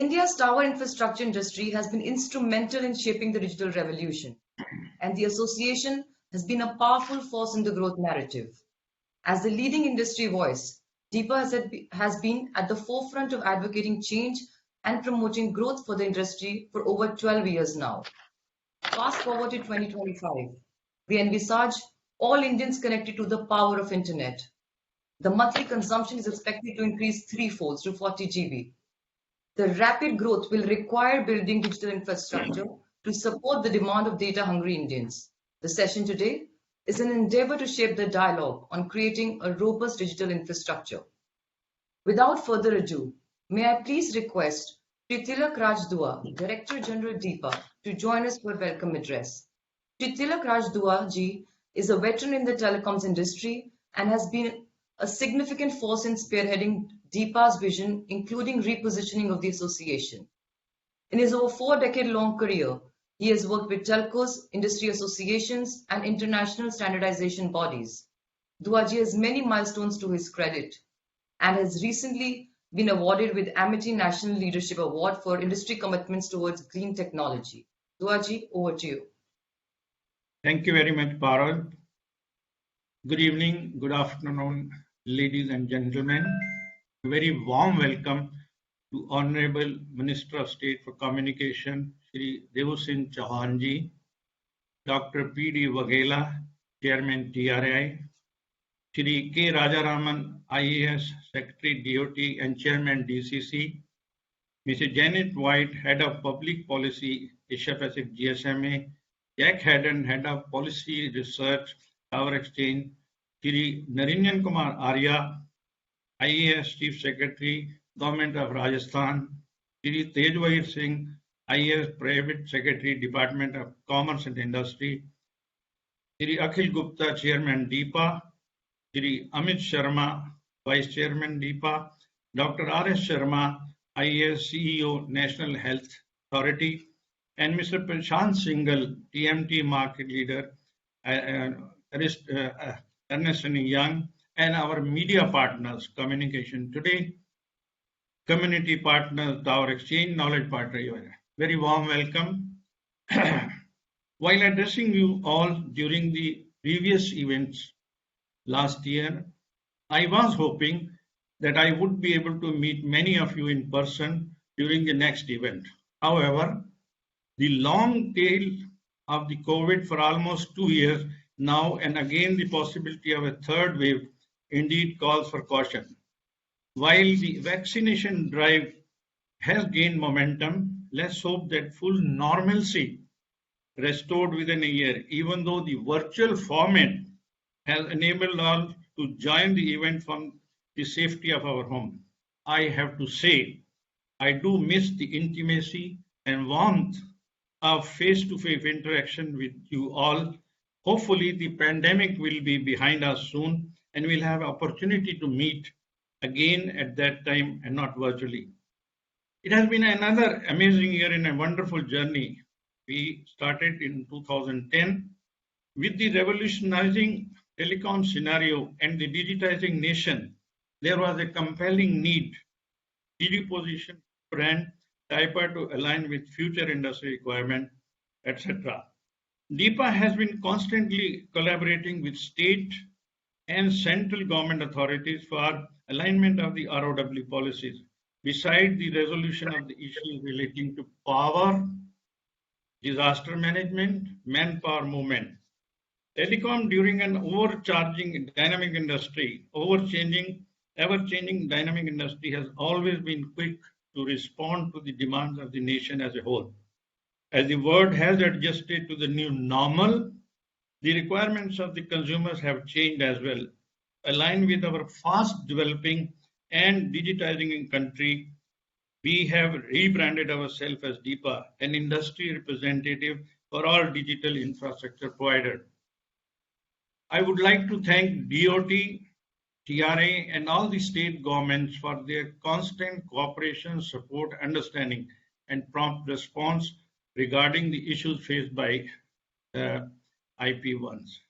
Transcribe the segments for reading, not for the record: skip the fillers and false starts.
India's tower infrastructure industry has been instrumental in shaping the digital revolution, and the association has been a powerful force in the growth narrative. As the leading industry voice, DIPA has been at the forefront of advocating change and promoting growth for the industry for over 12 years now. Fast forward to 2025, we envisage all Indians connected to the power of internet. The monthly consumption is expected to increase threefold to 40 GB. The rapid growth will require building digital infrastructure to support the demand of data-hungry Indians. The session today is an endeavor to shape the dialogue on creating a robust digital infrastructure. Without further ado, may I please request Tilak Rajdua, Director General DIPA, to join us for a welcome address. Tilak Rajdua ji is a veteran in the telecoms industry and has been a significant force in spearheading DIPA's vision, including repositioning of the association. In his over 4-decade-long career, he has worked with telcos, industry associations, and international standardization bodies. Duaji has many milestones to his credit and has recently been awarded with Amity National Leadership Award for industry commitments towards green technology. Duaji, over to you. Thank you very much, Parul. Good evening, good afternoon, ladies and gentlemen. A very warm welcome to Honorable Minister of State for Communication, Shri Deva Singh Chauhan ji, Dr. P.D. Waghela, Chairman TRI, Shri K. Rajaraman, IAS, Secretary DOT and Chairman DCC, Mrs. Janet White, Head of Public Policy, Asia Pacific GSMA, Jack Haddon, Head of Policy Research, Tower Exchange, Shri Narinjan Kumar Arya, IAS Chief Secretary, Government of Rajasthan, Shri Tejwahir Singh, IAS Private Secretary, Department of Commerce and Industry, Shri Akhil Gupta, Chairman DIPA, Shri Amit Sharma, Vice Chairman DIPA, Dr. R.S. Sharma, IAS CEO, National Health Authority, and Mr. Prashant Singhal, TMT Market Leader, Ernst & Young, and our media partners, Communication Today, community partners, Tower Exchange, Knowledge Partner. Very warm welcome. While addressing you all during the previous events last year, I was hoping that I would be able to meet many of you in person during the next event. However, the long tail of the COVID for almost 2 years now, and again the possibility of a third wave, indeed calls for caution. While the vaccination drive has gained momentum, let's hope that full normalcy restored within a year, even though the virtual format has enabled all to join the event from the safety of our home. I have to say, I do miss the intimacy and warmth of face-to-face interaction with you all. Hopefully, the pandemic will be behind us soon and we'll have opportunity to meet again at that time and not virtually. It has been another amazing year and a wonderful journey. We started in 2010 with the revolutionizing telecom scenario and the digitizing nation. There was a compelling need to reposition brand DIPA to align with future industry requirement, etc. DIPA has been constantly collaborating with state and central government authorities for alignment of the ROW policies, besides the resolution of the issues relating to power, disaster management, manpower movement. Telecom during an ever-changing dynamic industry has always been quick to respond to the demands of the nation as a whole. As the world has adjusted to the new normal, the requirements of the consumers have changed as well. Aligned with our fast developing and digitizing country, we have rebranded ourselves as DIPA, an industry representative for all digital infrastructure providers. I would like to thank DOT, TRA, and all the state governments for their constant cooperation, support, understanding, and prompt response regarding the issues faced by IP1s.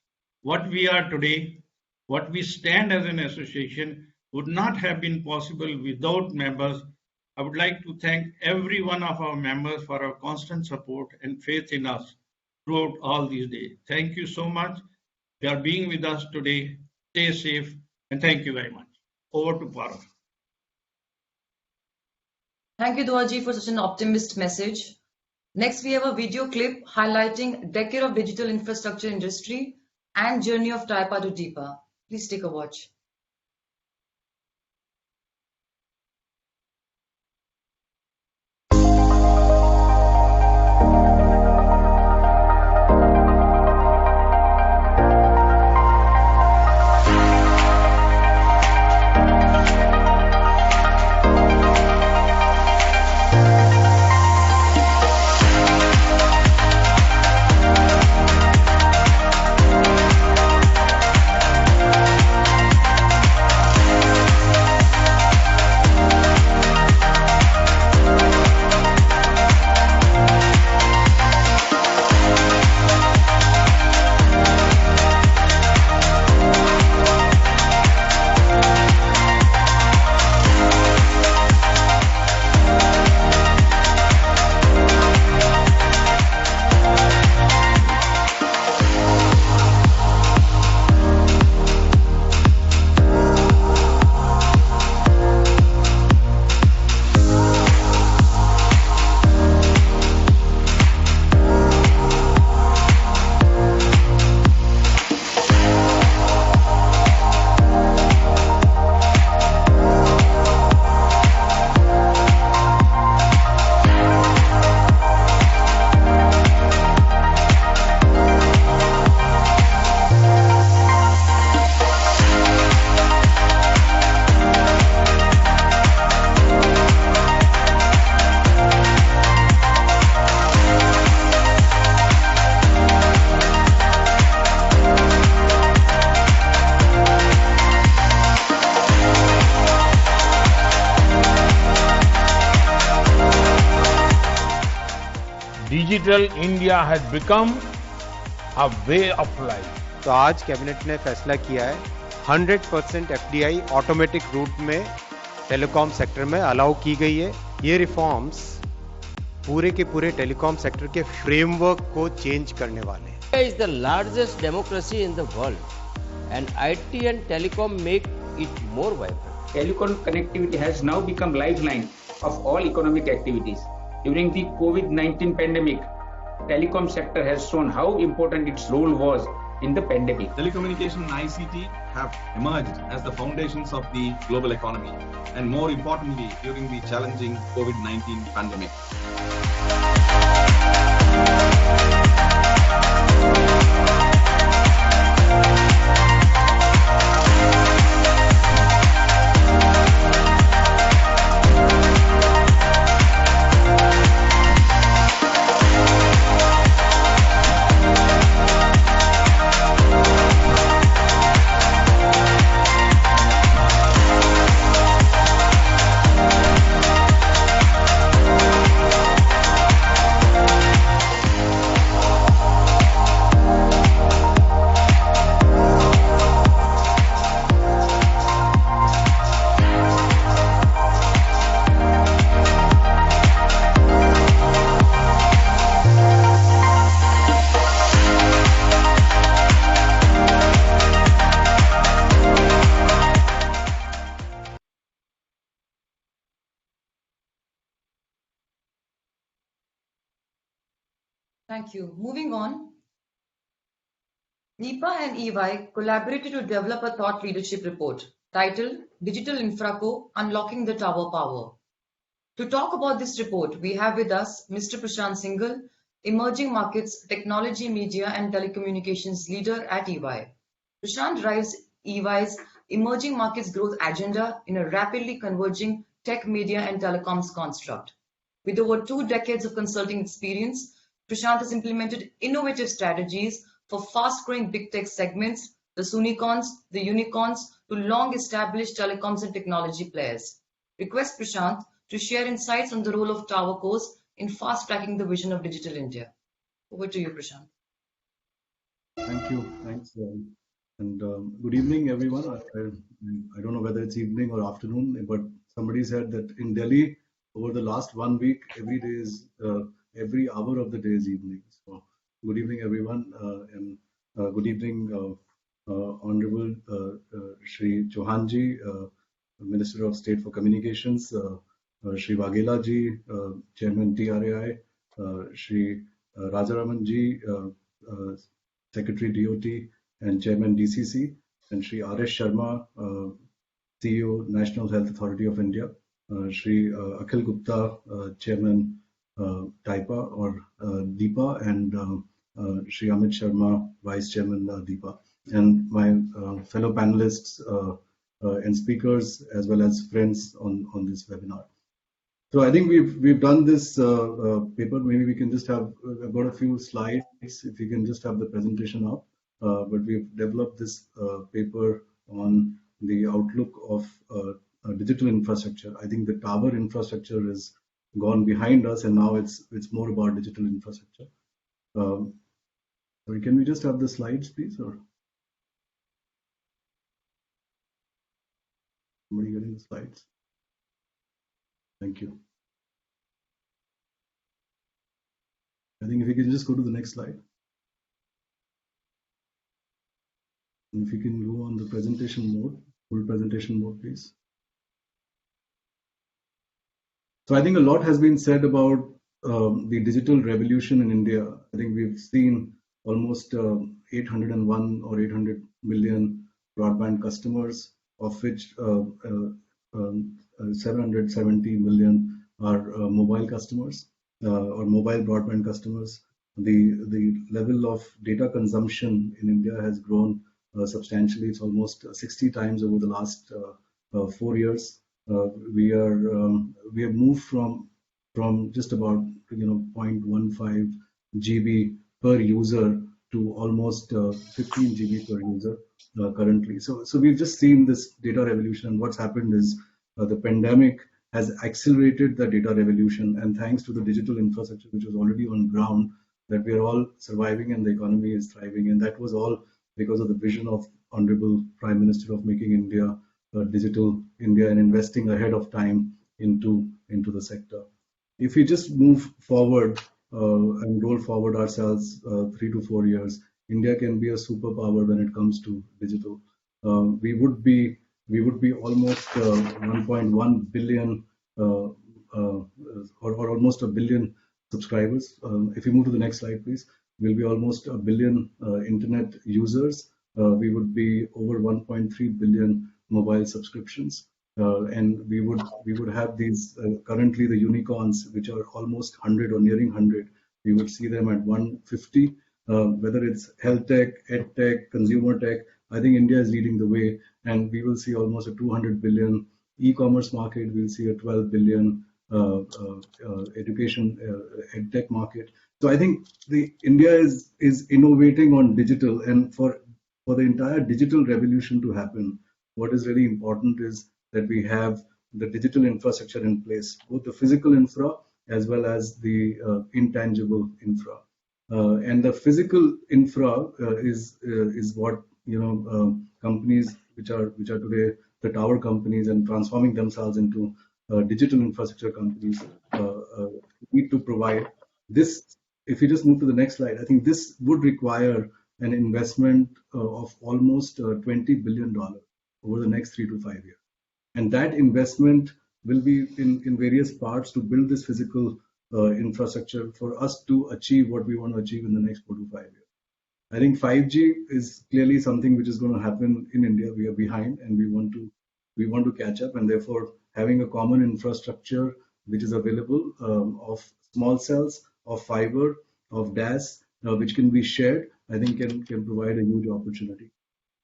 What we are today, what we stand as an association, would not have been possible without members I would like to thank every one of our members for our constant support and faith in us throughout all these days. Thank you so much for being with us today. Stay safe and thank you very much. Over to Parag. Thank you, Duaji, for such an optimist message. Next, we have a video clip highlighting decade of digital infrastructure industry and journey of DIPA to DIPA. Please take a watch. Digital India has become a way of life. तो आज cabinet ने फैसला किया है 100% FDI automatic route में telecom sector में allow की गई है। ये रिफॉर्म्स पूरे के पूरे टेलीकॉम सेक्टर के फ्रेमवर्क को चेंज करने वाले हैं। India is the largest democracy in the world, and IT and telecom make it more vibrant. Telecom connectivity has now become lifeline of all economic activities. During the COVID-19 pandemic, telecom sector has shown how important its role was in the pandemic. Telecommunication and ICT have emerged as the foundations of the global economy, and more importantly, during the challenging COVID-19 pandemic. Thank you. Moving on. NIPA and EY collaborated to develop a thought leadership report titled Digital Infraco Unlocking the Tower Power. To talk about this report, we have with us Mr. Prashant Singhal, Emerging Markets, Technology, Media and Telecommunications Leader at EY. Prashant drives EY's emerging markets growth agenda in a rapidly converging tech, media and telecoms construct. With over 2 decades of consulting experience, Prashant has implemented innovative strategies for fast-growing big tech segments, the Sunicons, the Unicorns, to long-established telecoms and technology players. Request Prashant to share insights on the role of TowerCos in fast-tracking the vision of Digital India. Over to you, Prashant. Thank you. Thanks. Good evening, everyone. I don't know whether it's evening or afternoon, but somebody said that in Delhi, over the last 1 week, every day is every hour of the day is evening. So good evening, everyone, and good evening, Honorable Shri Chauhanji, Minister of State for Communications, Shri Waghela ji, Chairman TRAI, Shri Rajaraman ji, Secretary DOT and Chairman DCC, and Shri R.S. Sharma, CEO, National Health Authority of India, Shri Akhil Gupta, Chairman, DIPA or DIPA, and Shri Amit Sharma, Vice Chairman, DIPA, and my fellow panelists and speakers, as well as friends on this webinar. So I think we've done this paper. Maybe we can just have, I've got a few slides, if you can just have the presentation up. But we've developed this paper on the outlook of digital infrastructure. I think the tower infrastructure has gone behind us, and now it's more about digital infrastructure. Sorry, can we just have the slides, please? Or somebody getting the slides? Thank you. I think if you can just go to the next slide. And if you can go on the presentation mode, full presentation mode, please. So I think a lot has been said about the digital revolution in India. I think we've seen almost 801 or 800 million broadband customers, of which 770 million are mobile customers or mobile broadband customers. The level of data consumption in India has grown substantially. It's almost 60 times over the last 4 years. We have moved from just about 0.15 GB per user to almost 15 GB per user currently. So we've just seen this data revolution, and what's happened is the pandemic has accelerated the data revolution, and thanks to the digital infrastructure which was already on ground, that we are all surviving and the economy is thriving, and that was all because of the vision of Honorable Prime Minister of making India digital India and investing ahead of time into the sector. If we just move forward and roll forward ourselves 3 to 4 years, India can be a superpower when it comes to digital. We would be almost 1.1 billion or almost a billion subscribers. If you move to the next slide, please, we'll be almost a billion internet users. We would be over 1.3 billion mobile subscriptions, and we would have these currently the unicorns, which are almost 100 or nearing 100. We would see them at 150. Whether it's health tech, ed tech, consumer tech, I think India is leading the way, and we will see almost a 200 billion e-commerce market. We'll see a 12 billion education ed tech market. So I think India is innovating on digital, and for the entire digital revolution to happen, what is really important is that we have the digital infrastructure in place, both the physical infra as well as the intangible infra. And the physical infra is what companies which are today the tower companies and transforming themselves into digital infrastructure companies need to provide. This, if you just move to the next slide, I think this would require an investment of almost $20 billion over the next 3 to 5 years. And that investment will be in various parts to build this physical infrastructure for us to achieve what we want to achieve in the next 4 to 5 years. I think 5G is clearly something which is going to happen in India. We are behind, and we want to catch up, and therefore having a common infrastructure which is available of small cells, of fiber, of DAS, which can be shared, I think can provide a huge opportunity.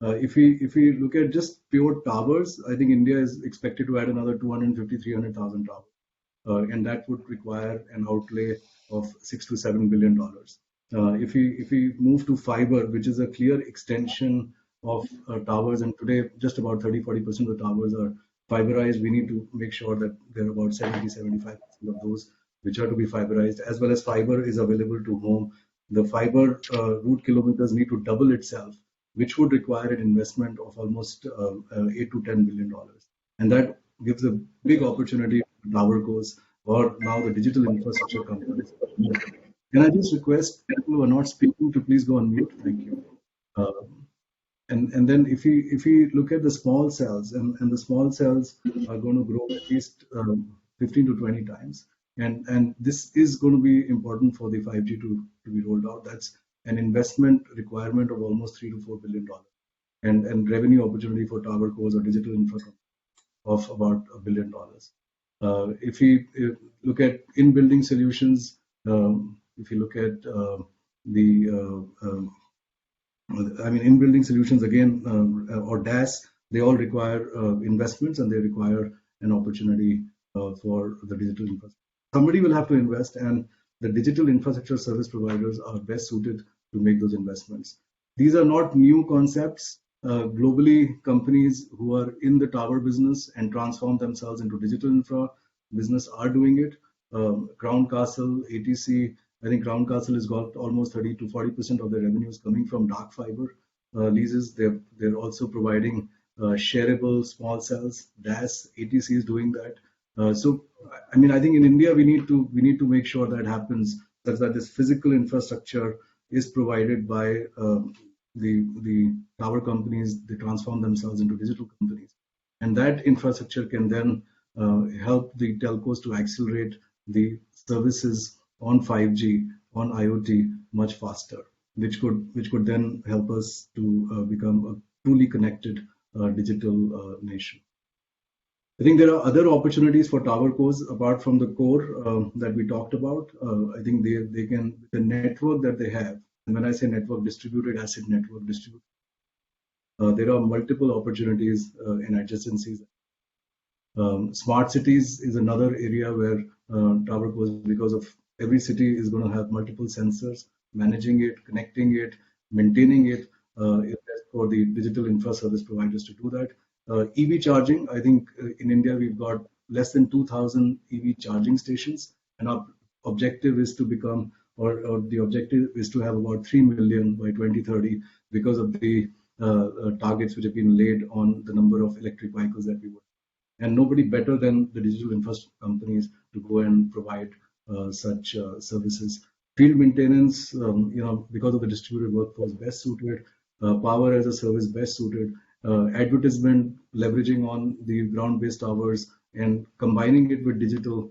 If we look at just pure towers, I think India is expected to add another 250,000-300,000 towers, and that would require an outlay of $6 to $7 billion. If we move to fiber, which is a clear extension of towers, and today just about 30-40% of the towers are fiberized, we need to make sure that there are about 70-75% of those which are to be fiberized, as well as fiber is available to home. The fiber route kilometers need to double itself, which would require an investment of almost $8 to $10 billion. And that gives a big opportunity to tower cos. or now the digital infrastructure companies. Can I just request people who are not speaking to please go on mute? Thank you. And then if we look at the small cells, and the small cells are going to grow at least 15 to 20 times, and this is going to be important for the 5G to be rolled out. That's an investment requirement of almost $3 to $4 billion, and revenue opportunity for tower cores or digital infrastructure of about $1 billion. If we look at in-building solutions, if you look at in-building solutions again, or DAS, they all require investments, and they require an opportunity for the digital infrastructure. Somebody will have to invest, and the digital infrastructure service providers are best suited to make those investments. These are not new concepts. Globally, companies who are in the tower business and transform themselves into digital infra business are doing it. Crown Castle, ATC, I think Crown Castle has got almost 30 to 40% of their revenues coming from dark fiber leases. They're also providing shareable small cells. DAS, ATC is doing that. So, I mean, I think in India we need to make sure that happens, such that this physical infrastructure is provided by the tower companies. They transform themselves into digital companies, and that infrastructure can then help the telcos to accelerate the services on 5G, on IoT much faster, which could then help us to become a truly connected digital nation. I think there are other opportunities for tower cores apart from the core that we talked about. I think they can, the network that they have, and when I say network, distributed asset network, there are multiple opportunities in adjacencies. Smart cities is another area where tower cores, because of every city is going to have multiple sensors, managing it, connecting it, maintaining it, for the digital infra service providers to do that. EV charging, I think in India we've got less than 2,000 EV charging stations, and our objective is to become, or the objective is to have about 3 million by 2030 because of the targets which have been laid on the number of electric vehicles that we want. And nobody better than the digital infrastructure companies to go and provide such services. Field maintenance, because of the distributed workforce, best suited. Power as a service, best suited. Advertisement, leveraging on the ground-based towers and combining it with digital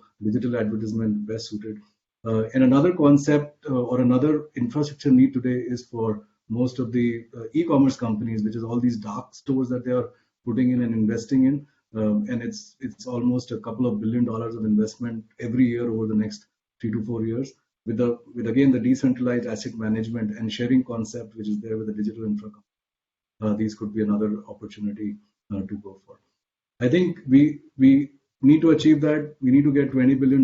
advertisement, best suited. And another concept or another infrastructure need today is for most of the e-commerce companies, which is all these dark stores that they are putting in and investing in. And it's almost a couple of $1 billion of investment every year over the next 3 to 4 years. With again the decentralized asset management and sharing concept, which is there with the digital infra. These could be another opportunity to go for. I think we need to achieve that. We need to get $20 billion.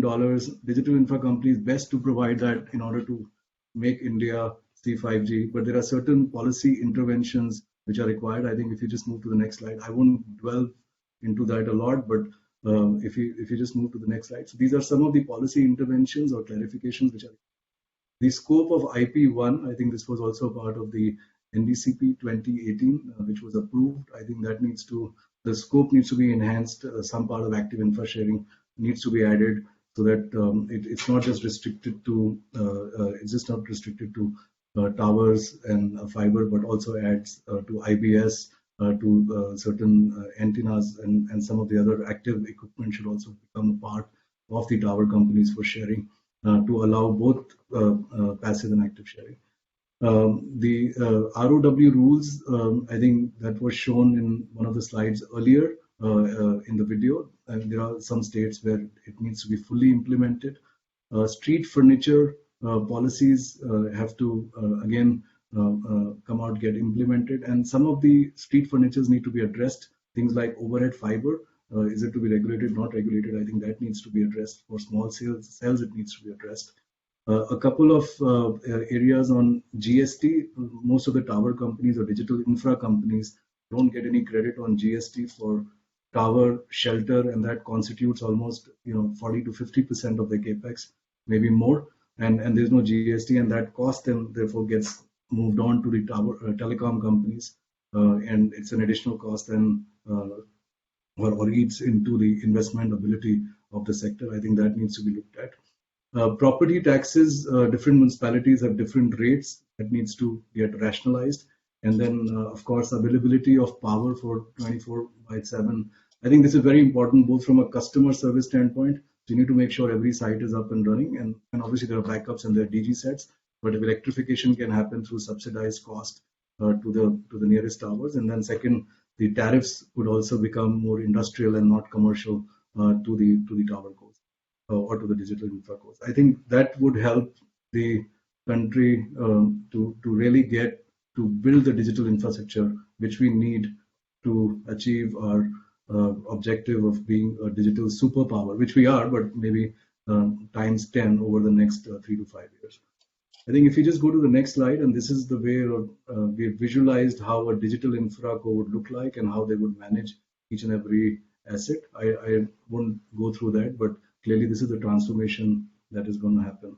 Digital infra companies best to provide that in order to make India see 5G. But there are certain policy interventions which are required. I think if you just move to the next slide, I won't dwell into that a lot, but if you just move to the next slide. So these are some of the policy interventions or clarifications which are the scope of IP1. I think this was also part of the NDCP 2018, which was approved. I think that the scope needs to be enhanced. Some part of active infra sharing needs to be added so that it's not just restricted to towers and fiber, but also adds to IBS, to certain antennas, and some of the other active equipment should also become a part of the tower companies for sharing to allow both passive and active sharing. The ROW rules, I think that was shown in one of the slides earlier in the video, and there are some states where it needs to be fully implemented. Street furniture policies have to again come out, get implemented, and some of the street furnitures need to be addressed. Things like overhead fiber, is it to be regulated, not regulated? I think that needs to be addressed. For small cells, it needs to be addressed. A couple of areas on GST. Most of the tower companies or digital infra companies don't get any credit on GST for tower shelter, and that constitutes almost 40 to 50% of the capex, maybe more. And there's no GST, and that cost then therefore gets moved on to the tower telecom companies, and it's an additional cost. And or eats into the investment ability of the sector. I think that needs to be looked at. Property taxes, different municipalities have different rates that needs to get rationalized. And then, of course, availability of power for 24/7. I think this is very important, both from a customer service standpoint. So you need to make sure every site is up and running. And obviously, there are backups and there are DG sets. But if electrification can happen through subsidized cost to the nearest towers. And then second, the tariffs would also become more industrial and not commercial to the tower cost or to the digital infra cost. I think that would help the country to really get to build the digital infrastructure which we need to achieve our objective of being a digital superpower, which we are, but maybe times 10 over the next 3 to 5 years. I think if you just go to the next slide, and this is the way we visualized how a digital infra co would look like and how they would manage each and every asset. I won't go through that, but clearly this is the transformation that is going to happen.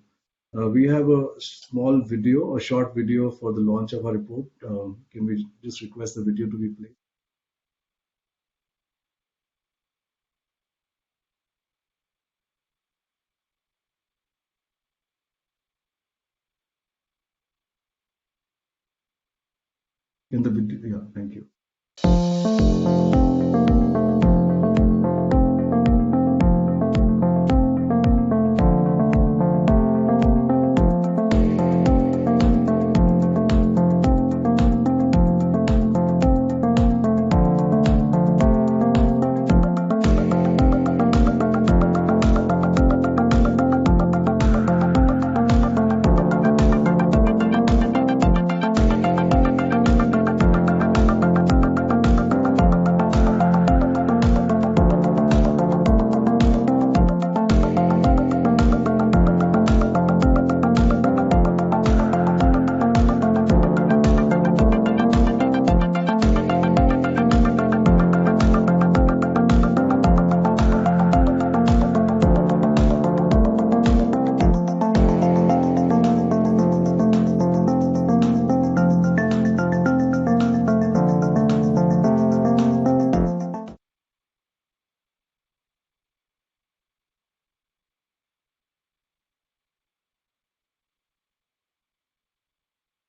We have a small video, a short video for the launch of our report. Can we just request the video to be played? In the video, yeah, thank you.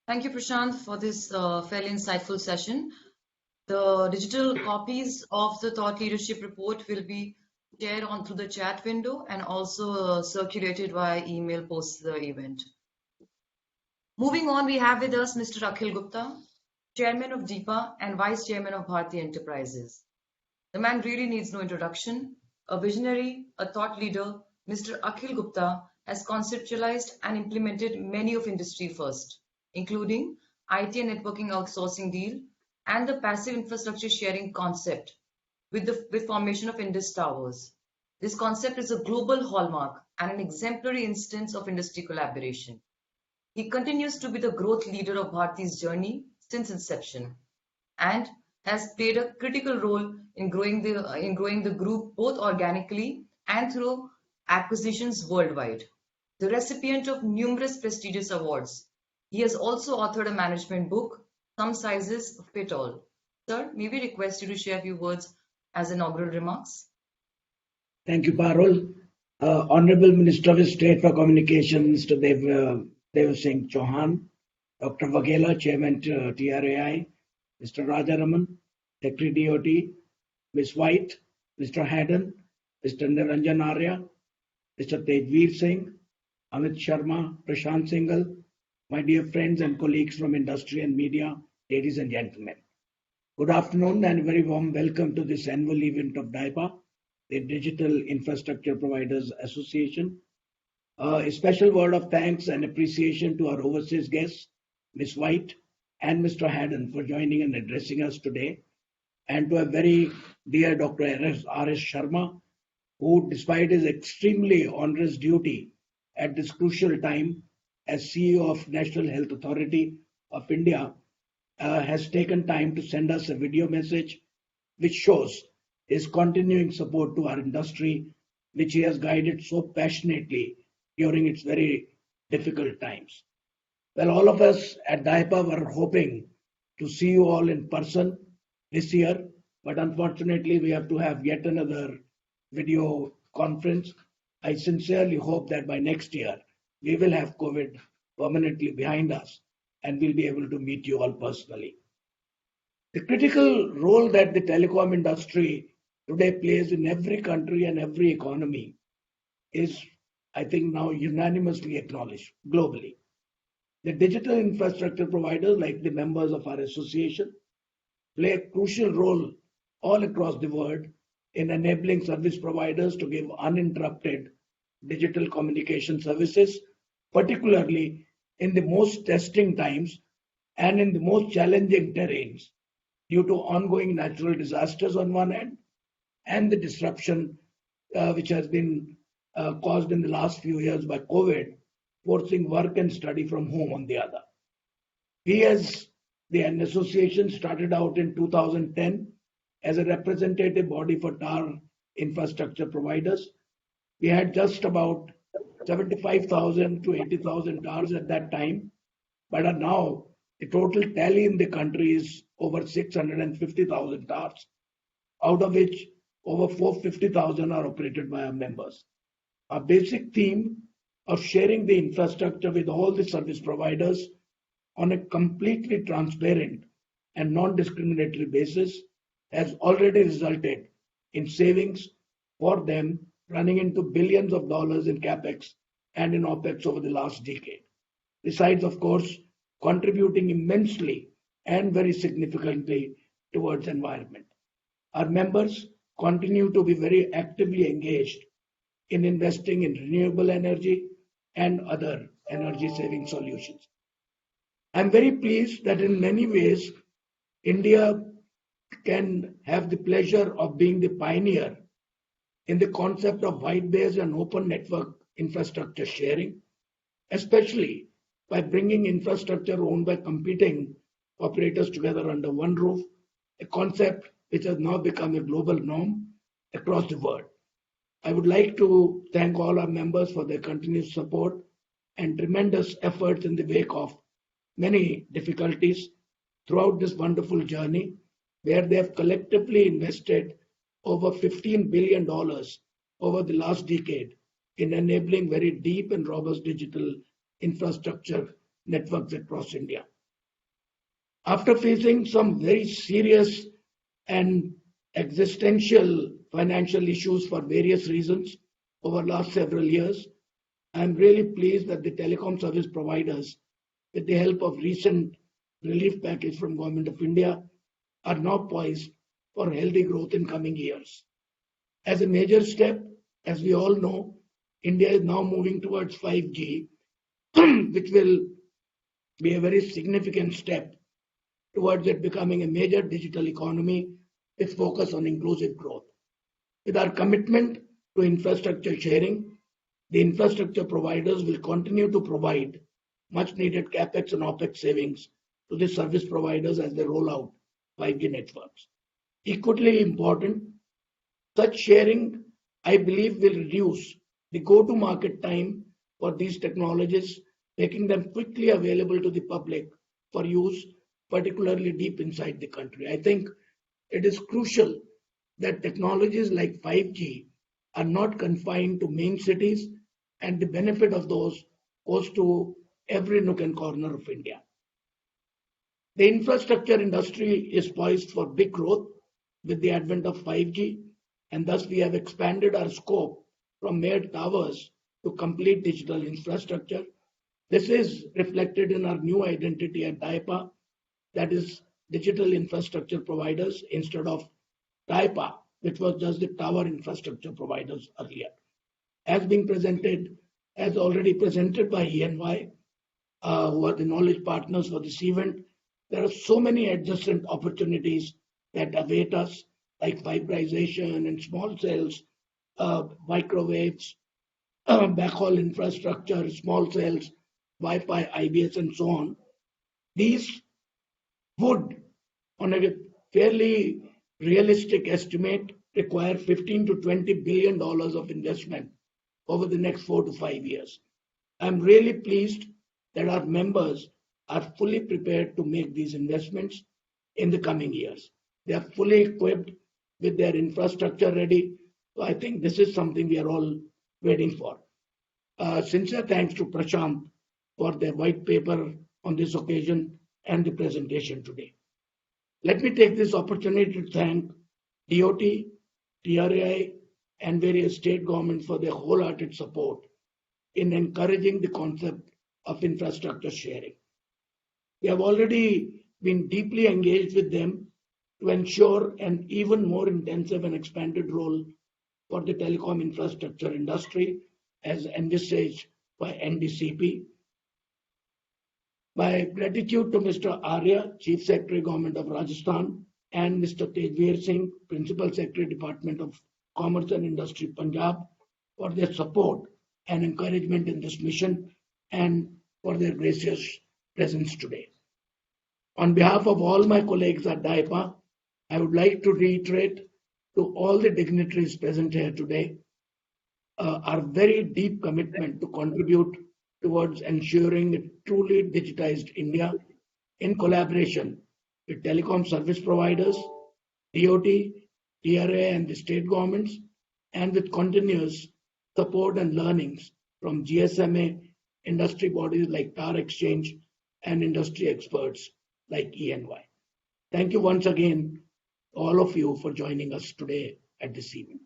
Thank you, Prashant, for this fairly insightful session. The digital copies of the thought leadership report will be shared on through the chat window and also circulated via email post the event. Moving on, we have with us Mr. Akhil Gupta, Chairman of DIPA and Vice Chairman of Bharti Enterprises. The man really needs no introduction. A visionary, a thought leader, Mr. Akhil Gupta has conceptualized and implemented many of industry first, including IT and networking outsourcing deal and the passive infrastructure sharing concept with formation of Indus Towers. This concept is a global hallmark and an exemplary instance of industry collaboration. He continues to be the growth leader of Bharti's journey since inception and has played a critical role in growing the group both organically and through acquisitions worldwide. The recipient of numerous prestigious awards, he has also authored a management book, Some Sizes Fit All. Sir, may we request you to share a few words as inaugural remarks? Thank you, Parul. Honorable Minister of State for Communications, Mr. Dev Singh Chauhan, Dr. Vaghela, Chairman TRAI, Mr. Rajaraman, Secretary DOT, Ms. White, Mr. Haddon, Mr. Niranjan Arya, Mr. Tejveer Singh, Amit Sharma, Prashant Singhal, my dear friends and colleagues from industry and media, ladies and gentlemen. Good afternoon and a very warm welcome to this annual event of DIPA, the Digital Infrastructure Providers Association. A special word of thanks and appreciation to our overseas guests, Ms. White and Mr. Haddon, for joining and addressing us today, and to a very dear Dr. R.S. Sharma, who, despite his extremely onerous duty at this crucial time as CEO of National Health Authority of India, has taken time to send us a video message which shows his continuing support to our industry, which he has guided so passionately during its very difficult times. Well, all of us at DIPA were hoping to see you all in person this year, but unfortunately we have to have yet another video conference. I sincerely hope that by next year we will have COVID permanently behind us and we'll be able to meet you all personally. The critical role that the telecom industry today plays in every country and every economy is, I think, now unanimously acknowledged globally. The digital infrastructure providers, like the members of our association, play a crucial role all across the world in enabling service providers to give uninterrupted digital communication services, particularly in the most testing times and in the most challenging terrains due to ongoing natural disasters on one hand and the disruption which has been caused in the last few years by COVID, forcing work and study from home on the other. We, as the association, started out in 2010 as a representative body for tower infrastructure providers. We had just about 75,000 to 80,000 towers at that time, but are now the total tally in the country is over 650,000 towers, out of which over 450,000 are operated by our members. Our basic theme of sharing the infrastructure with all the service providers on a completely transparent and non-discriminatory basis has already resulted in savings for them running into billions of dollars in capex and in opex over the last decade. Besides, of course, contributing immensely and very significantly towards environment. Our members continue to be very actively engaged in investing in renewable energy and other energy saving solutions. I'm very pleased that in many ways, India can have the pleasure of being the pioneer in the concept of wide-based and open network infrastructure sharing, especially by bringing infrastructure owned by competing operators together under one roof, a concept which has now become a global norm across the world. I would like to thank all our members for their continued support and tremendous efforts in the wake of many difficulties throughout this wonderful journey, where they have collectively invested over $15 billion over the last decade in enabling very deep and robust digital infrastructure networks across India. After facing some very serious and existential financial issues for various reasons over the last several years, I am really pleased that the telecom service providers, with the help of recent relief package from Government of India, are now poised for healthy growth in coming years. As a major step, as we all know, India is now moving towards 5G, which will be a very significant step towards it becoming a major digital economy with focus on inclusive growth. With our commitment to infrastructure sharing, the infrastructure providers will continue to provide much needed capex and opex savings to the service providers as they roll out 5G networks. Equally important, such sharing, I believe, will reduce the go-to-market time for these technologies, making them quickly available to the public for use, particularly deep inside the country. I think it is crucial that technologies like 5G are not confined to main cities, and the benefit of those goes to every nook and corner of India. The infrastructure industry is poised for big growth with the advent of 5G, and thus we have expanded our scope from mere towers to complete digital infrastructure. This is reflected in our new identity at DIPA, that is digital infrastructure providers instead of DIPA, which was just the tower infrastructure providers earlier. As being presented, as already presented by ENY, who are the knowledge partners for this event, there are so many adjacent opportunities that await us, like fiberization and small cells, microwaves, backhaul infrastructure, small cells, Wi-Fi, IBS, and so on. These would, on a fairly realistic estimate, require $15 to $20 billion of investment over the next 4 to 5 years. I'm really pleased that our members are fully prepared to make these investments in the coming years. They are fully equipped with their infrastructure ready. So I think this is something we are all waiting for. Sincere thanks to Prashant for their white paper on this occasion and the presentation today. Let me take this opportunity to thank DOT, TRAI, and various state governments for their wholehearted support in encouraging the concept of infrastructure sharing. We have already been deeply engaged with them to ensure an even more intensive and expanded role for the telecom infrastructure industry as envisaged by NDCP. My gratitude to Mr. Arya, Chief Secretary, Government of Rajasthan, and Mr. Tejveer Singh, Principal Secretary, Department of Commerce and Industry, Punjab, for their support and encouragement in this mission and for their gracious presence today. On behalf of all my colleagues at DIPA, I would like to reiterate to all the dignitaries present here today our very deep commitment to contribute towards ensuring a truly digitized India in collaboration with telecom service providers, DOT, TRA, and the state governments, and with continuous support and learnings from GSMA, industry bodies like TAR Exchange, and industry experts like ENY. Thank you once again, all of you, for joining us today at this event.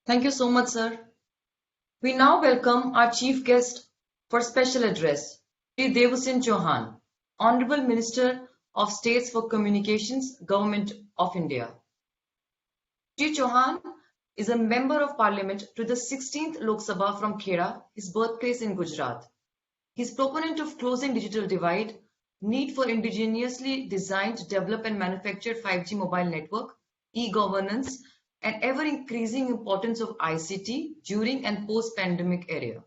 Thank you so much, sir. We now welcome our chief guest for special address, Shri Devasinh Chauhan, Honorable Minister of States for Communications, Government of India. Shri Chauhan is a Member of Parliament to the 16th Lok Sabha from Kheda, his birthplace in Gujarat. He is proponent of closing digital divide, need for indigenously designed, developed and manufactured 5G mobile network, e-governance, and ever-increasing importance of ICT during and post-pandemic era.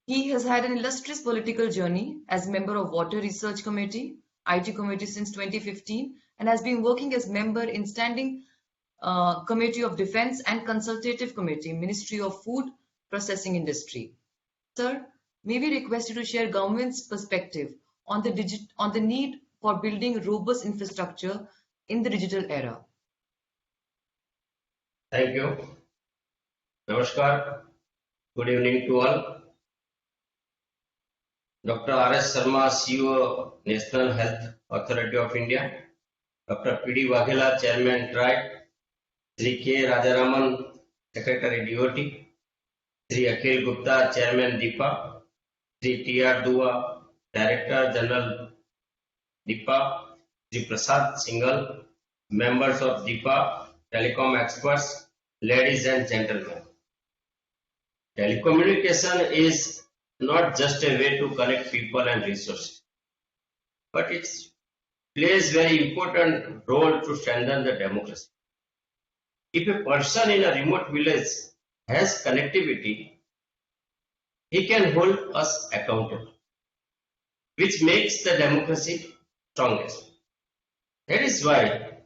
He has had an illustrious political journey as member of Water Research Committee, IT Committee since 2015, and has been working as member in Standing Committee of Defence and Consultative Committee, Ministry of Food Processing Industry. Sir, may we request you to share government's perspective on the need for building robust infrastructure in the digital era? Thank you. Namaskar. Good evening to all. Dr. R.S. Sharma, CEO, National Health Authority of India. Dr. P.D. Waghela, Chairman, TRAI. Sri K. Rajaraman, Secretary, DOT. Sri Akhil Gupta, Chairman, DIPA. Sri T.R. Dua, Director General, DIPA. Sri Prasad Singhal, members of DIPA, telecom experts, ladies and gentlemen. Telecommunication is not just a way to connect people and resources, but it plays very important role to strengthen the democracy. If a person in a remote village has connectivity, he can hold us accountable, which makes the democracy strongest. That is why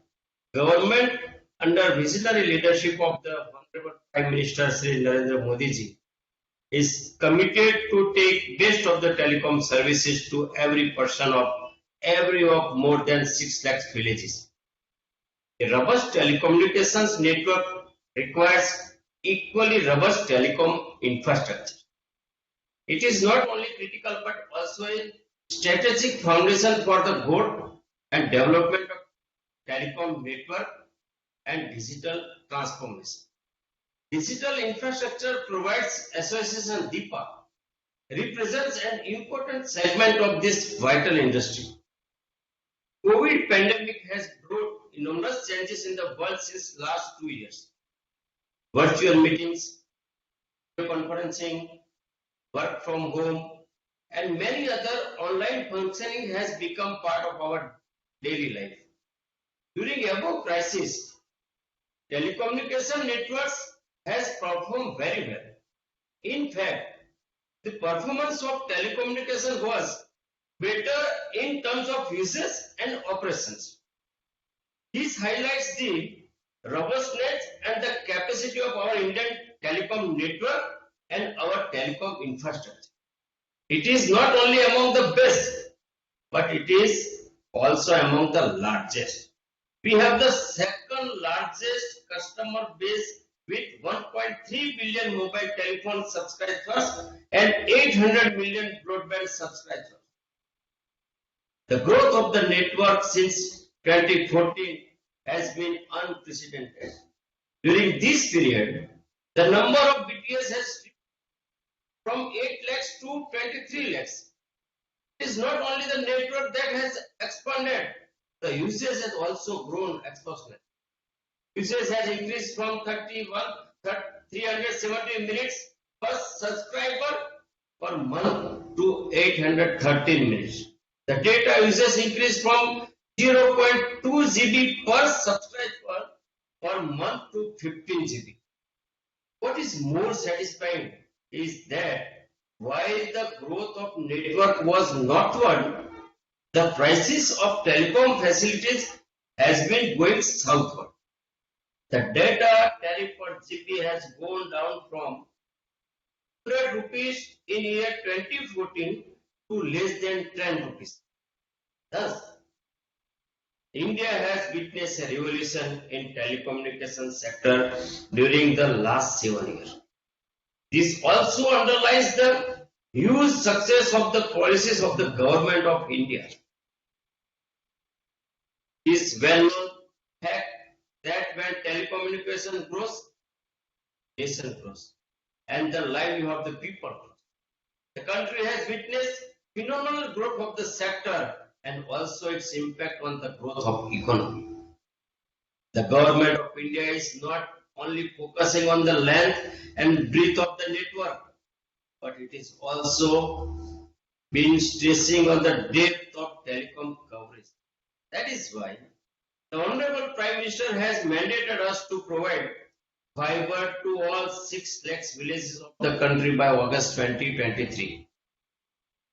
government under visionary leadership of the Honorable Prime Minister Sri Narendra Modi ji is committed to take best of the telecom services to every person of more than 6 lakh villages. A robust telecommunications network requires equally robust telecom infrastructure. It is not only critical but also a strategic foundation for the growth and development of telecom network and digital transformation. Digital infrastructure provides association DIPA, represents an important segment of this vital industry. COVID pandemic has brought enormous changes in the world since last 2 years. Virtual meetings, video conferencing, work from home, and many other online functioning has become part of our daily life. During above crisis, telecommunication networks has performed very well. In fact, the performance of telecommunication was better in terms of usage and operations. This highlights the robustness and the capacity of our Indian telecom network and our telecom infrastructure. It is not only among the best but it is also among the largest. We have the second largest customer base with 1.3 billion mobile telephone subscribers and 800 million broadband subscribers. The growth of the network since 2014 has been unprecedented. During this period, the number of BTS has from 8 lakhs to 23 lakhs. It is not only the network that has expanded, the usage has also grown exponentially. Usage has increased from 370 minutes per subscriber per month to 813 minutes. The data usage increased from 0.2 GB per subscriber per month to 15 GB. What is more satisfying is that while the growth of network was northward, the prices of telecom facilities has been going southward. The data tariff per GB has gone down from 100 rupees in year 2014 to less than 10 rupees. Thus, India has witnessed a revolution in telecommunication sector during the last 7 years. This also underlines the huge success of the policies of the government of India. It is well-known fact that when telecommunication grows, nation grows, and the livelihood of the people grows. The country has witnessed phenomenal growth of the sector and also its impact on the growth of economy. The government of India is not only focusing on the length and breadth of the network, but it is also been stressing on the depth of telecom coverage. That is why the Honorable Prime Minister has mandated us to provide fiber to all 6 lakhs villages of the country by August 2023.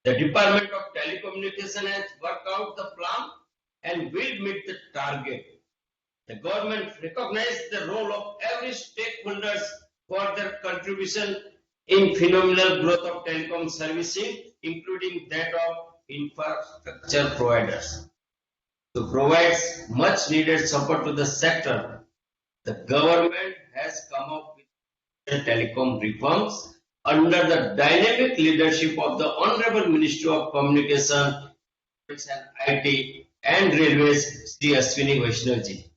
The Department of Telecommunication has worked out the plan and will meet the target. The government recognizes the role of every stakeholder for their contribution in phenomenal growth of telecom servicing, including that of infrastructure providers. To provide much needed support to the sector, the government has come up with telecom reforms under the dynamic leadership of the Honorable Minister of Communication and IT and Railways, Sri Ashwini Vaishnav.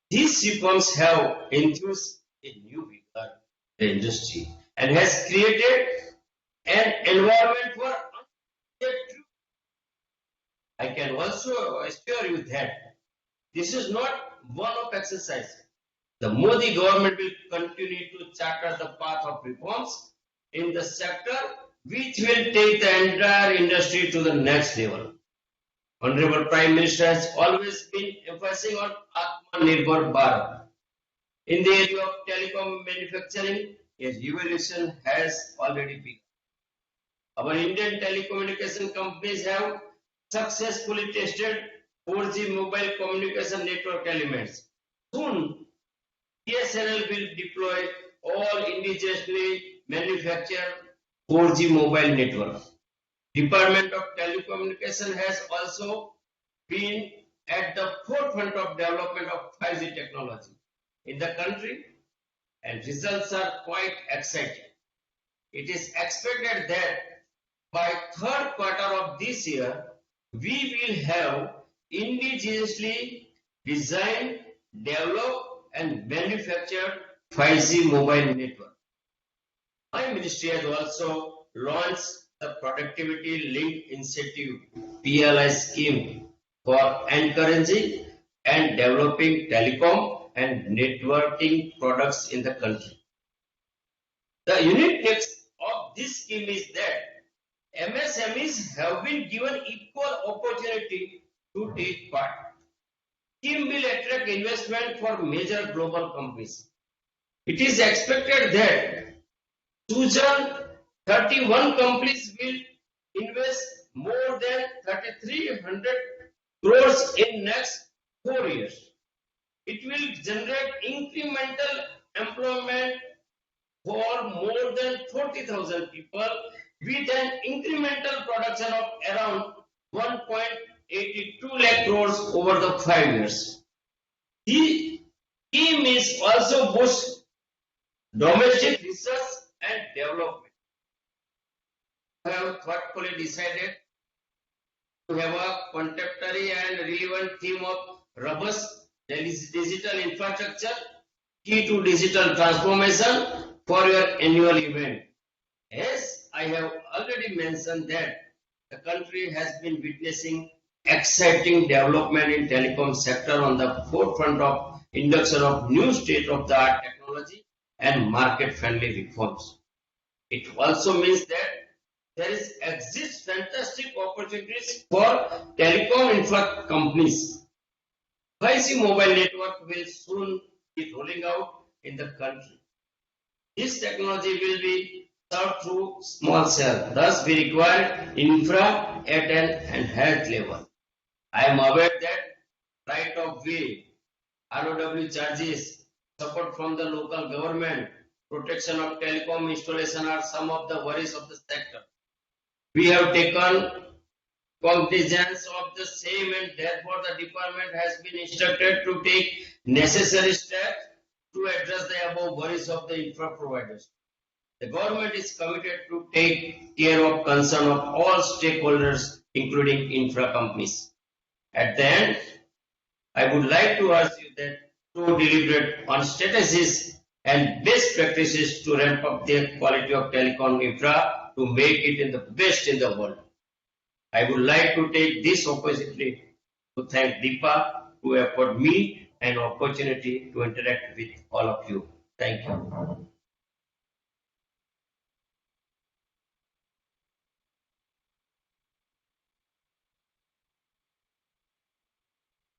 These reforms have infused a new vigor in the industry and has created an environment for unlimited. I can also assure you that this is not one-off exercise. The Modi government will continue to charter the path of reforms in the sector, which will take the entire industry to the next level. Honorable Prime Minister has always been emphasizing on Atmanirbhar Bharat. In the area of telecom manufacturing, a revolution has already begun. Our Indian telecommunication companies have successfully tested 4G mobile communication network elements. Soon, BSNL will deploy all indigenously manufactured 4G mobile network. Department of Telecommunication has also been at the forefront of development of 5G technology in the country, and results are quite exciting. It is expected that by third quarter of this year, we will have indigenously designed, developed and manufactured 5G mobile network. My ministry has also launched the Productivity Linked Incentive PLI scheme for encouraging and developing telecom and networking products in the country. The uniqueness of this scheme is that MSMEs have been given equal opportunity to take part. Scheme will attract investment for major global companies. It is expected that 31 companies will invest more than 3,300 crores in next 4 years. It will generate incremental employment for more than 40,000 people with an incremental production of around 1.82 lakh crores over the 5 years. The scheme is also boost domestic research and development. We have thoughtfully decided to have a contemporary and relevant theme of robust digital infrastructure, key to digital transformation for your annual event. As I have already mentioned that the country has been witnessing exciting development in telecom sector on the forefront of induction of new state-of-the-art technology and market-friendly reforms. It also means that there exists fantastic opportunities for telecom infra companies. 5G mobile network will soon be rolling out in the country. This technology will be served through small cell. Thus, we require infra at an enhanced level. I am aware that right of way, ROW charges, support from the local government, protection of telecom installation are some of the worries of the sector. We have taken cognizance of the same and therefore the department has been instructed to take necessary steps to address the above worries of the infra providers. The government is committed to take care of concern of all stakeholders, including infra companies. At the end, I would like to ask you that to deliberate on strategies and best practices to ramp up the quality of telecom infra to make it in the best in the world. I would like to take this opportunity to thank DIPA who afforded me an opportunity to interact with all of you. Thank you.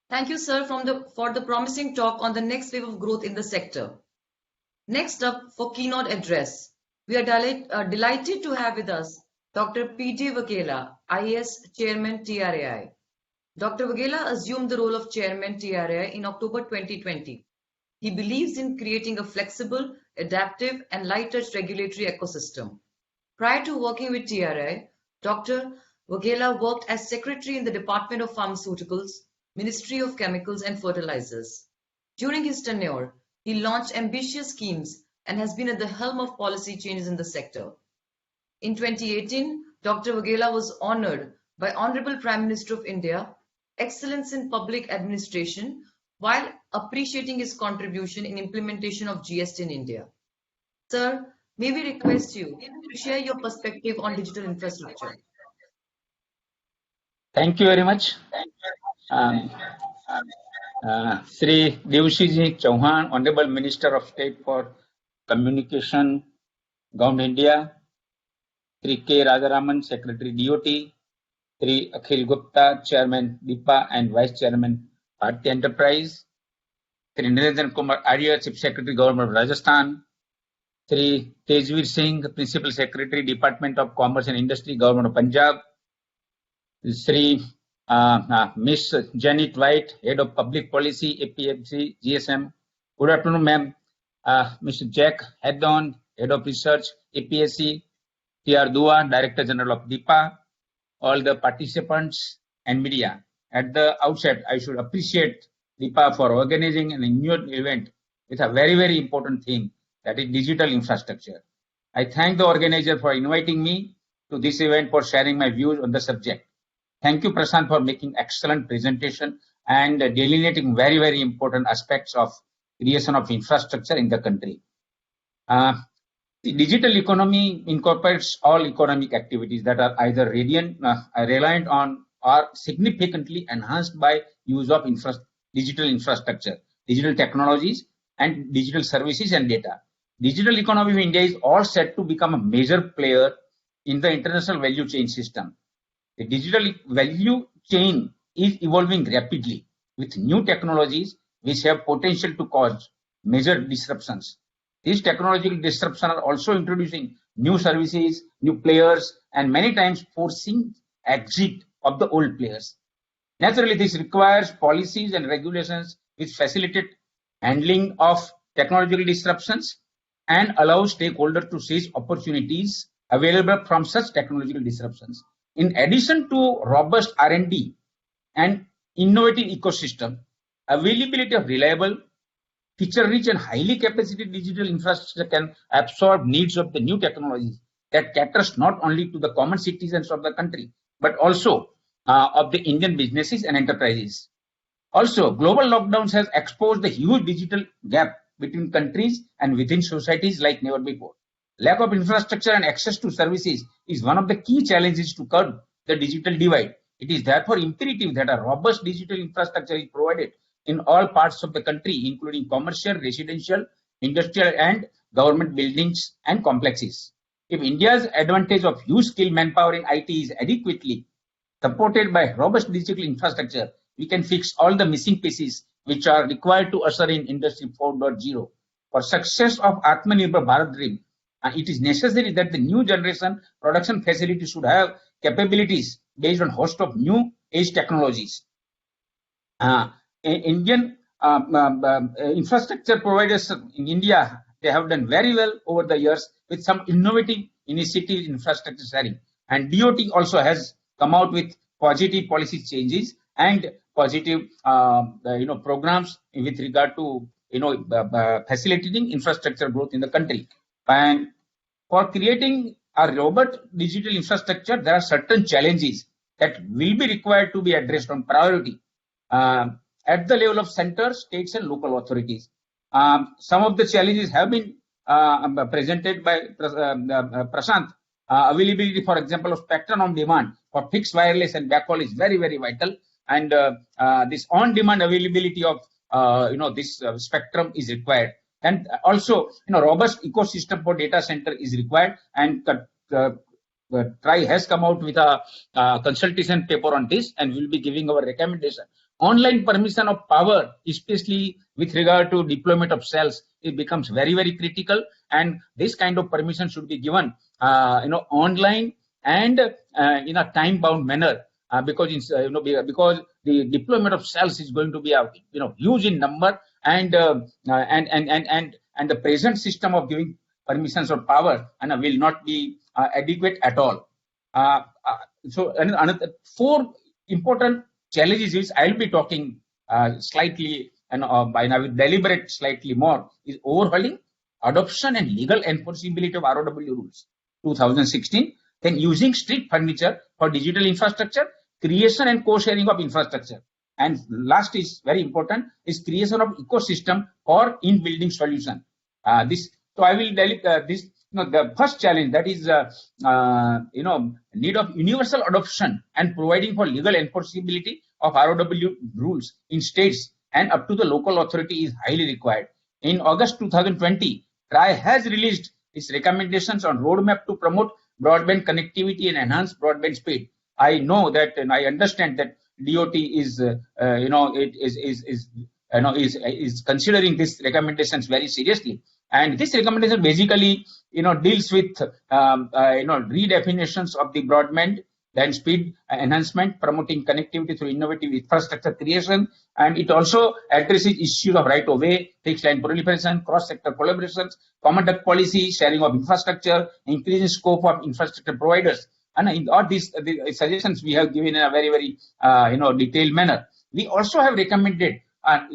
Thank you, sir, for the promising talk on the next wave of growth in the sector. Next up, for keynote address, we are delighted to have with us Dr. P.J. Vakela, IAS Chairman, TRAI. Dr. Vakela assumed the role of Chairman, TRAI in October 2020. He believes in creating a flexible, adaptive, and light-touch regulatory ecosystem. Prior to working with TRAI, Dr. Vakela worked as Secretary in the Department of Pharmaceuticals, Ministry of Chemicals and Fertilizers. During his tenure, he launched ambitious schemes and has been at the helm of policy changes in the sector. In 2018, Dr. Vakela was honored by Honorable Prime Minister of India, Excellence in Public Administration, while appreciating his contribution in implementation of GST in India. Sir, may we request you to share your perspective on digital infrastructure? Thank you very much. Sri Devshiji Chauhan, Honorable Minister of State for Communication, Government India, Sri K. Radharaman, Secretary DOT, Sri Akhil Gupta, Chairman DIPA and Vice Chairman Bharti Enterprise, Sri Narendra Kumar Arya, Chief Secretary Government of Rajasthan, Sri Tejveer Singh, Principal Secretary Department of Commerce and Industry, Government of Punjab, Sri Miss Janet White, Head of Public Policy, APMC, GSM. Good afternoon, ma'am. Mr. Jack Haddon, Head of Research, APSC, T.R. Dua, Director General of DIPA, all the participants and media. At the outset, I should appreciate DIPA for organizing an annual event with a very, very important theme, that is digital infrastructure. I thank the organizer for inviting me to this event for sharing my views on the subject. Thank you, Prashant, for making excellent presentation and delineating very, very important aspects of creation of infrastructure in the country. The digital economy incorporates all economic activities that are either reliant on or significantly enhanced by use of digital infrastructure, digital technologies, and digital services and data. Digital economy of India is all set to become a major player in the international value chain system. The digital value chain is evolving rapidly with new technologies which have potential to cause major disruptions. These technological disruptions are also introducing new services, new players, and many times forcing exit of the old players. Naturally, this requires policies and regulations which facilitate handling of technological disruptions and allow stakeholders to seize opportunities available from such technological disruptions. In addition to robust R&D and innovative ecosystem, availability of reliable, feature-rich and highly capacitive digital infrastructure can absorb needs of the new technologies that caters not only to the common citizens of the country, but also of the Indian businesses and enterprises. Also, global lockdowns has exposed the huge digital gap between countries and within societies like never before. Lack of infrastructure and access to services is one of the key challenges to curb the digital divide. It is therefore imperative that a robust digital infrastructure is provided in all parts of the country, including commercial, residential, industrial, and government buildings and complexes. If India's advantage of huge skilled manpower in IT is adequately supported by robust digital infrastructure, we can fix all the missing pieces which are required to usher in Industry 4.0. For success of Atmanirbhar Bharat dream, it is necessary that the new generation production facilities should have capabilities based on host of new age technologies. Indian infrastructure providers in India, they have done very well over the years with some innovative initiatives in infrastructure sharing. And DOT also has come out with positive policy changes and positive programs with regard to facilitating infrastructure growth in the country. And for creating a robust digital infrastructure, there are certain challenges that will be required to be addressed on priority at the level of centers, states, and local authorities. Some of the challenges have been presented by Prashant. Availability, for example, of spectrum on demand for fixed wireless and backhaul is very, very vital. And this on-demand availability of this spectrum is required. And also, robust ecosystem for data center is required. And TRI has come out with a consultation paper on this, and we'll be giving our recommendation. Online permission of power, especially with regard to deployment of cells, it becomes very, very critical. And this kind of permission should be given, online and in a time-bound manner, because the deployment of cells is going to be huge in number, and the present system of giving permissions of power will not be adequate at all. So another 4 important challenges which I'll be talking slightly and I will deliberate slightly more is overhauling, adoption and legal enforceability of ROW rules 2016, then using strict furniture for digital infrastructure, creation and co-sharing of infrastructure. And last is very important, is creation of ecosystem for in-building solution. So I will this. The first challenge, that is need of universal adoption and providing for legal enforceability of ROW rules in states and up to the local authority is highly required. In August 2020, TRI has released its recommendations on roadmap to promote broadband connectivity and enhance broadband speed. I know that, and I understand that DOT is considering these recommendations very seriously. And this recommendation basically, deals with, redefinitions of the broadband, then speed enhancement, promoting connectivity through innovative infrastructure creation. And it also addresses issues of right of way, fixed line proliferation, cross-sector collaborations, common duct policy, sharing of infrastructure, increasing scope of infrastructure providers. And in all these suggestions we have given in a very, very, detailed manner. We also have recommended a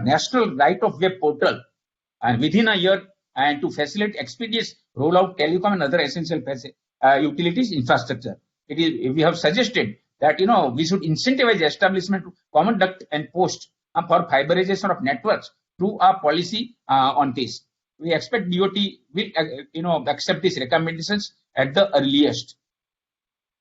national right of way portal, and within a year, and to facilitate expeditious rollout telecom and other essential utilities infrastructure. We have suggested that we should incentivize the establishment of common duct and post for fiberization of networks through our policy on this. We expect DOT will accept these recommendations at the earliest.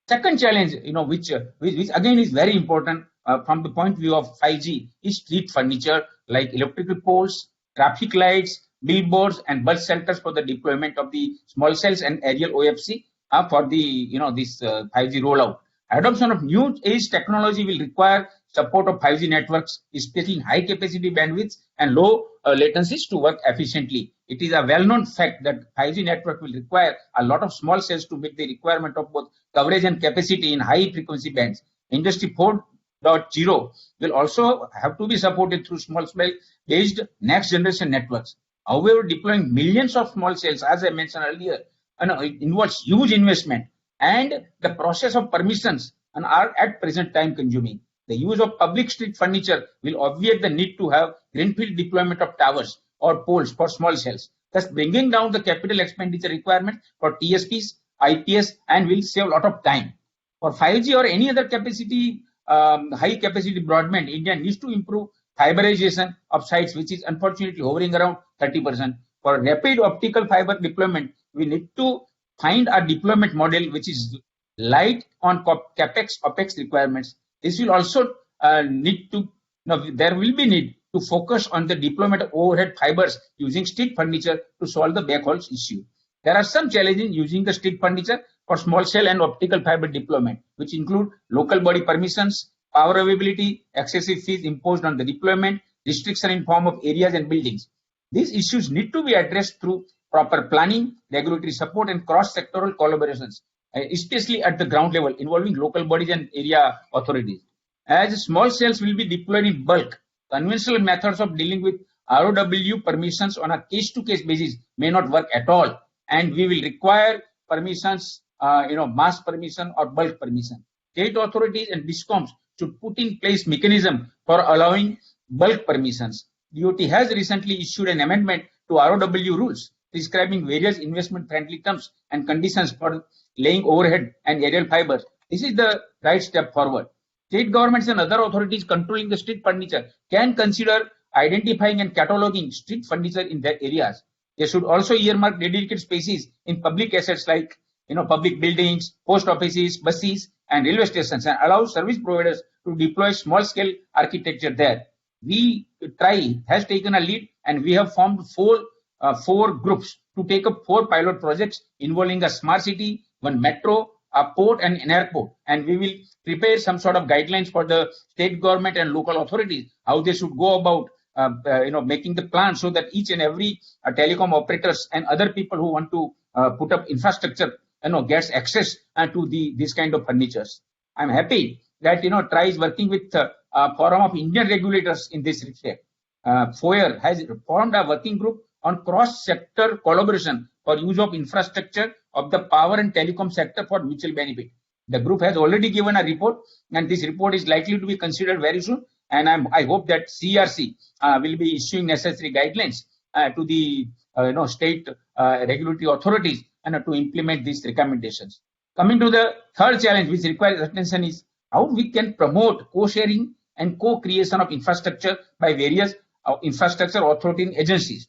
Second challenge, which again is very important from the point of view of 5G, is street furniture like electrical poles, traffic lights, billboards, and bus shelters for the deployment of the small cells and aerial OFC for the this 5G rollout. Adoption of new age technology will require support of 5G networks, especially in high capacity bandwidths and low latencies to work efficiently. It is a well-known fact that 5G network will require a lot of small cells to meet the requirement of both coverage and capacity in high frequency bands. Industry 4.0 will also have to be supported through small cell based next generation networks. However, deploying millions of small cells, as I mentioned earlier, it involves huge investment. and the process of permissions and are at present time consuming. The use of public street furniture will obviate the need to have greenfield deployment of towers or poles for small cells, thus bringing down the capital expenditure requirement for TSPs, IPS, and will save a lot of time. For 5G or any other capacity, high capacity broadband, India needs to improve fiberization of sites, which is unfortunately hovering around 30%. For rapid optical fiber deployment, we need to find a deployment model which is light on capex opex requirements. This will also need to, there will be need to focus on the deployment of overhead fibers using street furniture to solve the backhauls issue. There are some challenges using the street furniture for small cell and optical fiber deployment, which include local body permissions, power availability, excessive fees imposed on the deployment, restriction in form of areas and buildings. These issues need to be addressed through proper planning, regulatory support, and cross-sectoral collaborations, especially at the ground level, involving local bodies and area authorities. As small cells will be deployed in bulk, conventional methods of dealing with ROW permissions on a case-to-case basis may not work at all, and we will require permissions, mass permission or bulk permission. State authorities and DISCOMs should put in place mechanism for allowing bulk permissions. DOT has recently issued an amendment to ROW rules prescribing various investment-friendly terms and conditions for laying overhead and aerial fibers. This is the right step forward. State governments and other authorities controlling the street furniture can consider identifying and cataloging street furniture in their areas. They should also earmark dedicated spaces in public assets like public buildings, post offices, buses, and railway stations, and allow service providers to deploy small-scale architecture there. We TRI has taken a lead, and we have formed four groups to take up 4 pilot projects involving a smart city, one metro, a port, and an airport. And we will prepare some sort of guidelines for the state government and local authorities how they should go about making the plan so that each and every telecom operators and other people who want to put up infrastructure gets access to this kind of furnitures. I'm happy that TRI is working with a forum of Indian regulators in this respect. FOIR has formed a working group on cross-sector collaboration for use of infrastructure of the power and telecom sector for mutual benefit. The group has already given a report, and this report is likely to be considered very soon. And I hope that CRC will be issuing necessary guidelines to the state regulatory authorities and to implement these recommendations. Coming to the third challenge which requires attention is how we can promote co-sharing and co-creation of infrastructure by various infrastructure authority and agencies.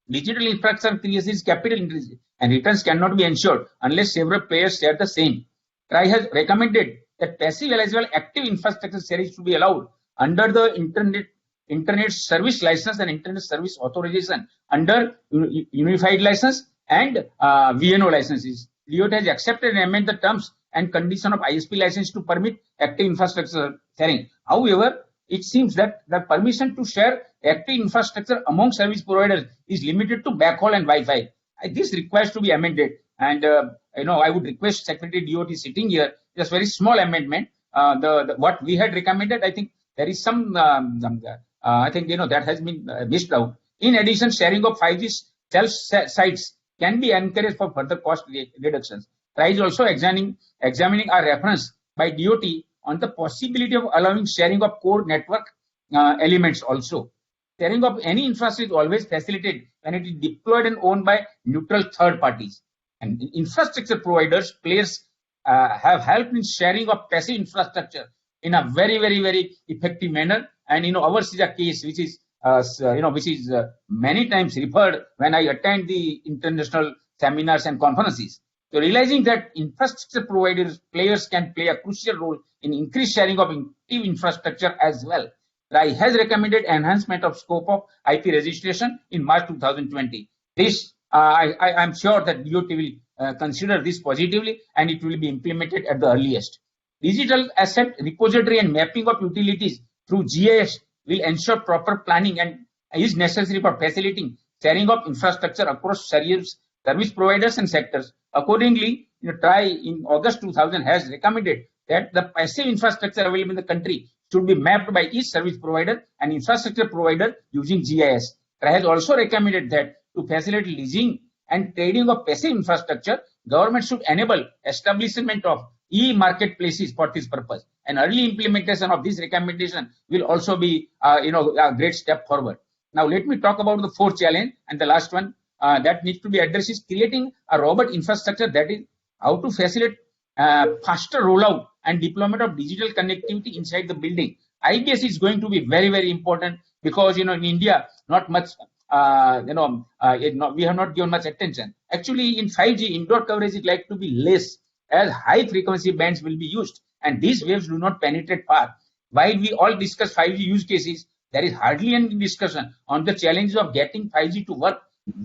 Digital infrastructure creation is capital intensive and returns cannot be ensured unless several players share the same. TRI has recommended that passive as well active infrastructure sharing should be allowed under the Internet Service License and Internet Service Authorization under Unified License and VNO licenses. DOT has accepted and amended the terms and condition of ISP license to permit active infrastructure sharing. However, it seems that the permission to share active infrastructure among service providers is limited to backhaul and Wi-Fi. This requires to be amended, and I would request Secretary DOT sitting here just very small amendment. What we had recommended, I think there is some that has been missed out. In addition, sharing of 5G cell sites can be encouraged for further cost reductions. TRI is also examining a reference by DOT on the possibility of allowing sharing of core network elements also. Sharing of any infrastructure is always facilitated when it is deployed and owned by neutral third parties. And infrastructure providers, players have helped in sharing of passive infrastructure in a very, very, very effective manner. And ours is a case which is many times referred when I attend the international seminars and conferences. So realizing that infrastructure providers, players can play a crucial role in increased sharing of active infrastructure as well. TRI has recommended enhancement of scope of IP registration in March 2020. This, I'm sure that DOT will consider this positively and it will be implemented at the earliest. Digital asset repository and mapping of utilities through GIS will ensure proper planning and is necessary for facilitating sharing of infrastructure across service providers and sectors. Accordingly, TRI in August 2000 has recommended that the passive infrastructure available in the country should be mapped by each service provider and infrastructure provider using GIS. TRI has also recommended that to facilitate leasing and trading of passive infrastructure, government should enable establishment of e-marketplaces for this purpose. And early implementation of this recommendation will also be, a great step forward. Now, let me talk about the fourth challenge and the last one that needs to be addressed is creating a robust infrastructure, that is how to facilitate faster rollout and deployment of digital connectivity inside the building. I guess it's going to be very, very important because, in India, not much, we have not given much attention. Actually, in 5G, indoor coverage is likely to be less as high frequency bands will be used and these waves do not penetrate far. While we all discuss 5G use cases, there is hardly any discussion on the challenges of getting 5G to work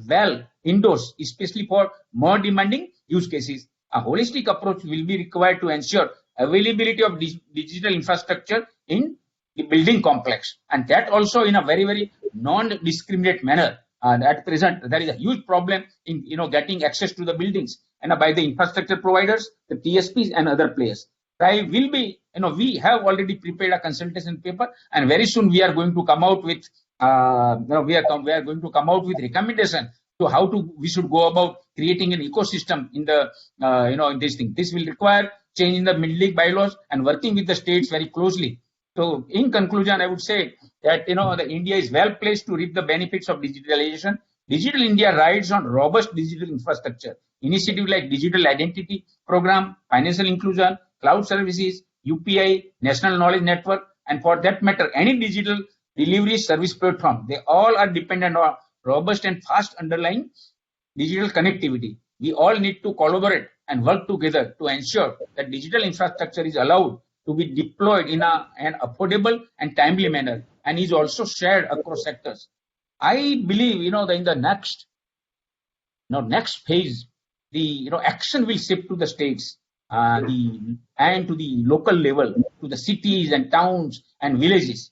well indoors, especially for more demanding use cases. A holistic approach will be required to ensure availability of digital infrastructure in the building complex, and that also in a very, very non-discriminate manner. At present, there is a huge problem in getting access to the buildings and by the infrastructure providers, the TSPs and other players. I will be, we have already prepared a consultation paper, and very soon we are going to come out with, we are going to come out with recommendation to how we should go about creating an ecosystem in the, in this thing. This will require change in the building bylaws and working with the states very closely. So, in conclusion, I would say that the India is well placed to reap the benefits of digitalization. Digital India rides on robust digital infrastructure. Initiatives like Digital Identity Program, Financial Inclusion, Cloud Services, UPI, National Knowledge Network, and for that matter, any digital delivery service platform, they all are dependent on robust and fast underlying digital connectivity. We all need to collaborate and work together to ensure that digital infrastructure is allowed to be deployed in an affordable and timely manner and is also shared across sectors. I believe, in the next phase, the action will shift to the states and to the local level, to the cities and towns and villages.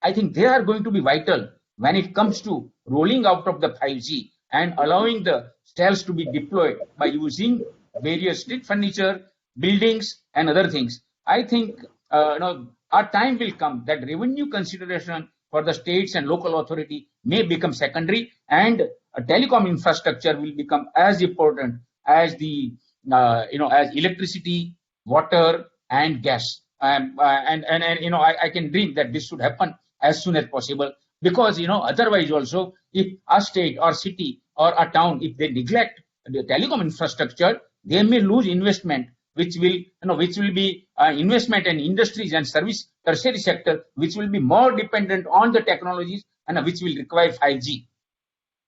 I think they are going to be vital when it comes to rolling out of the 5G and allowing the cells to be deployed by using various street furniture, buildings, and other things. I think our time will come that revenue consideration for the states and local authority may become secondary, and a telecom infrastructure will become as important as the as electricity, water, and gas. I can dream that this should happen as soon as possible, because otherwise also, if a state or city or a town, if they neglect the telecom infrastructure, they may lose investment, which will be investment in industries and service tertiary sector, which will be more dependent on the technologies and which will require 5G.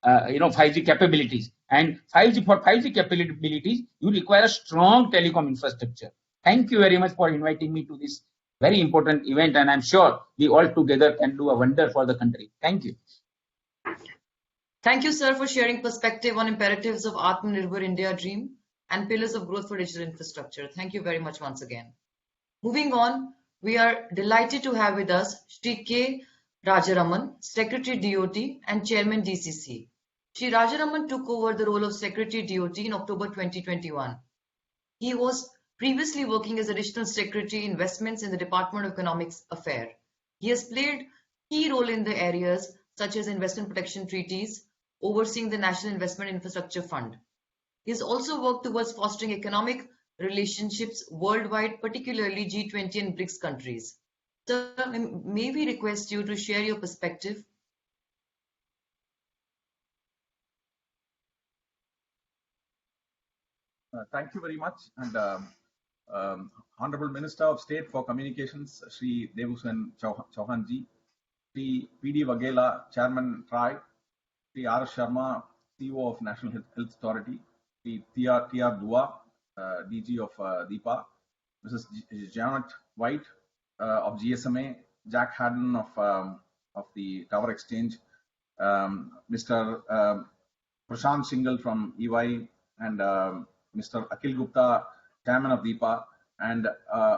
5G capabilities, and for 5G capabilities, you require a strong telecom infrastructure. Thank you very much for inviting me to this very important event, and I'm sure we all together can do a wonder for the country. Thank you. Thank you, sir, for sharing perspective on imperatives of Atmanirbhar India dream and pillars of growth for digital infrastructure. Thank you very much once again. Moving on, we are delighted to have with us Shri K. Rajaraman, Secretary DOT and Chairman DCC. Shri Rajaraman took over the role of Secretary DOT in October 2021. He was previously working as Additional Secretary Investments in the Department of Economic Affairs. He has played key role in the areas such as investment protection treaties, overseeing the National Investment Infrastructure Fund. He has also worked towards fostering economic relationships worldwide, particularly G20 and BRICS countries. Sir, may we request you to share your perspective? Thank you very much. And Honorable Minister of State for Communications, Shri Devushan Chauhanji, Shri P.D. Vaghela, Chairman TRI, Shri R. Sharma, CEO of National Health Authority, Shri T.R. Dua, DG of DIPA, Mrs. Janet White of GSMA, Jack Haddon of the Tower Exchange, Mr. Prashant Singhal from EY, and Mr. Akhil Gupta, Chairman of DIPA, and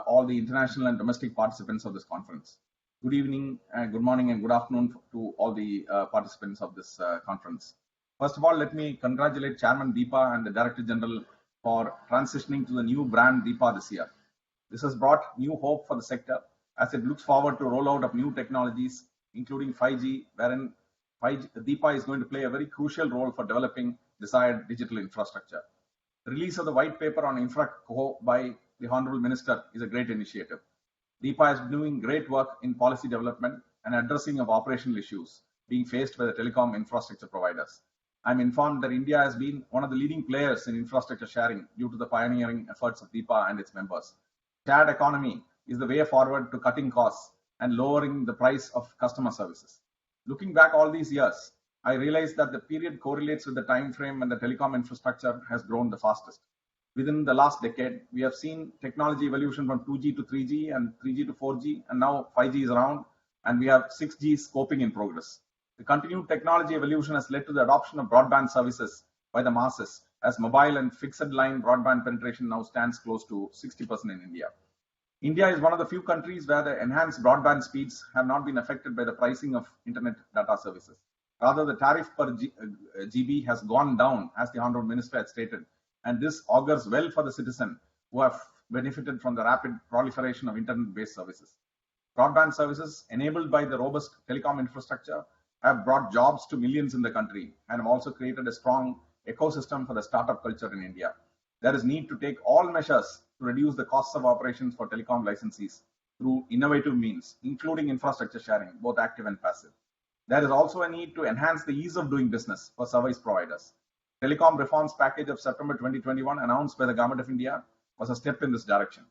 all the international and domestic participants of this conference. Good evening, good morning, and good afternoon to all the participants of this conference. First of all, let me congratulate Chairman DIPA and the Director General for transitioning to the new brand DIPA this year. This has brought new hope for the sector as it looks forward to rollout of new technologies, including 5G, wherein DIPA is going to play a very crucial role for developing desired digital infrastructure. The release of the white paper on InfraCo by the Honorable Minister is a great initiative. DIPA is doing great work in policy development and addressing of operational issues being faced by the telecom infrastructure providers. I'm informed that India has been one of the leading players in infrastructure sharing due to the pioneering efforts of DIPA and its members. Shared economy is the way forward to cutting costs and lowering the price of customer services. Looking back all these years, I realized that the period correlates with the time frame when the telecom infrastructure has grown the fastest. Within the last decade, we have seen technology evolution from 2G to 3G and 3G to 4G, and now 5G is around, and we have 6G scoping in progress. The continued technology evolution has led to the adoption of broadband services by the masses, as mobile and fixed line broadband penetration now stands close to 60% in India. India is one of the few countries where the enhanced broadband speeds have not been affected by the pricing of internet data services. Rather, the tariff per GB has gone down, as the Honorable Minister had stated, and this augurs well for the citizen who have benefited from the rapid proliferation of internet-based services. Broadband services enabled by the robust telecom infrastructure have brought jobs to millions in the country and have also created a strong ecosystem for the startup culture in India. There is need to take all measures to reduce the costs of operations for telecom licensees through innovative means, including infrastructure sharing, both active and passive. There is also a need to enhance the ease of doing business for service providers. Telecom reforms package of September 2021 announced by the Government of India was a step in this direction.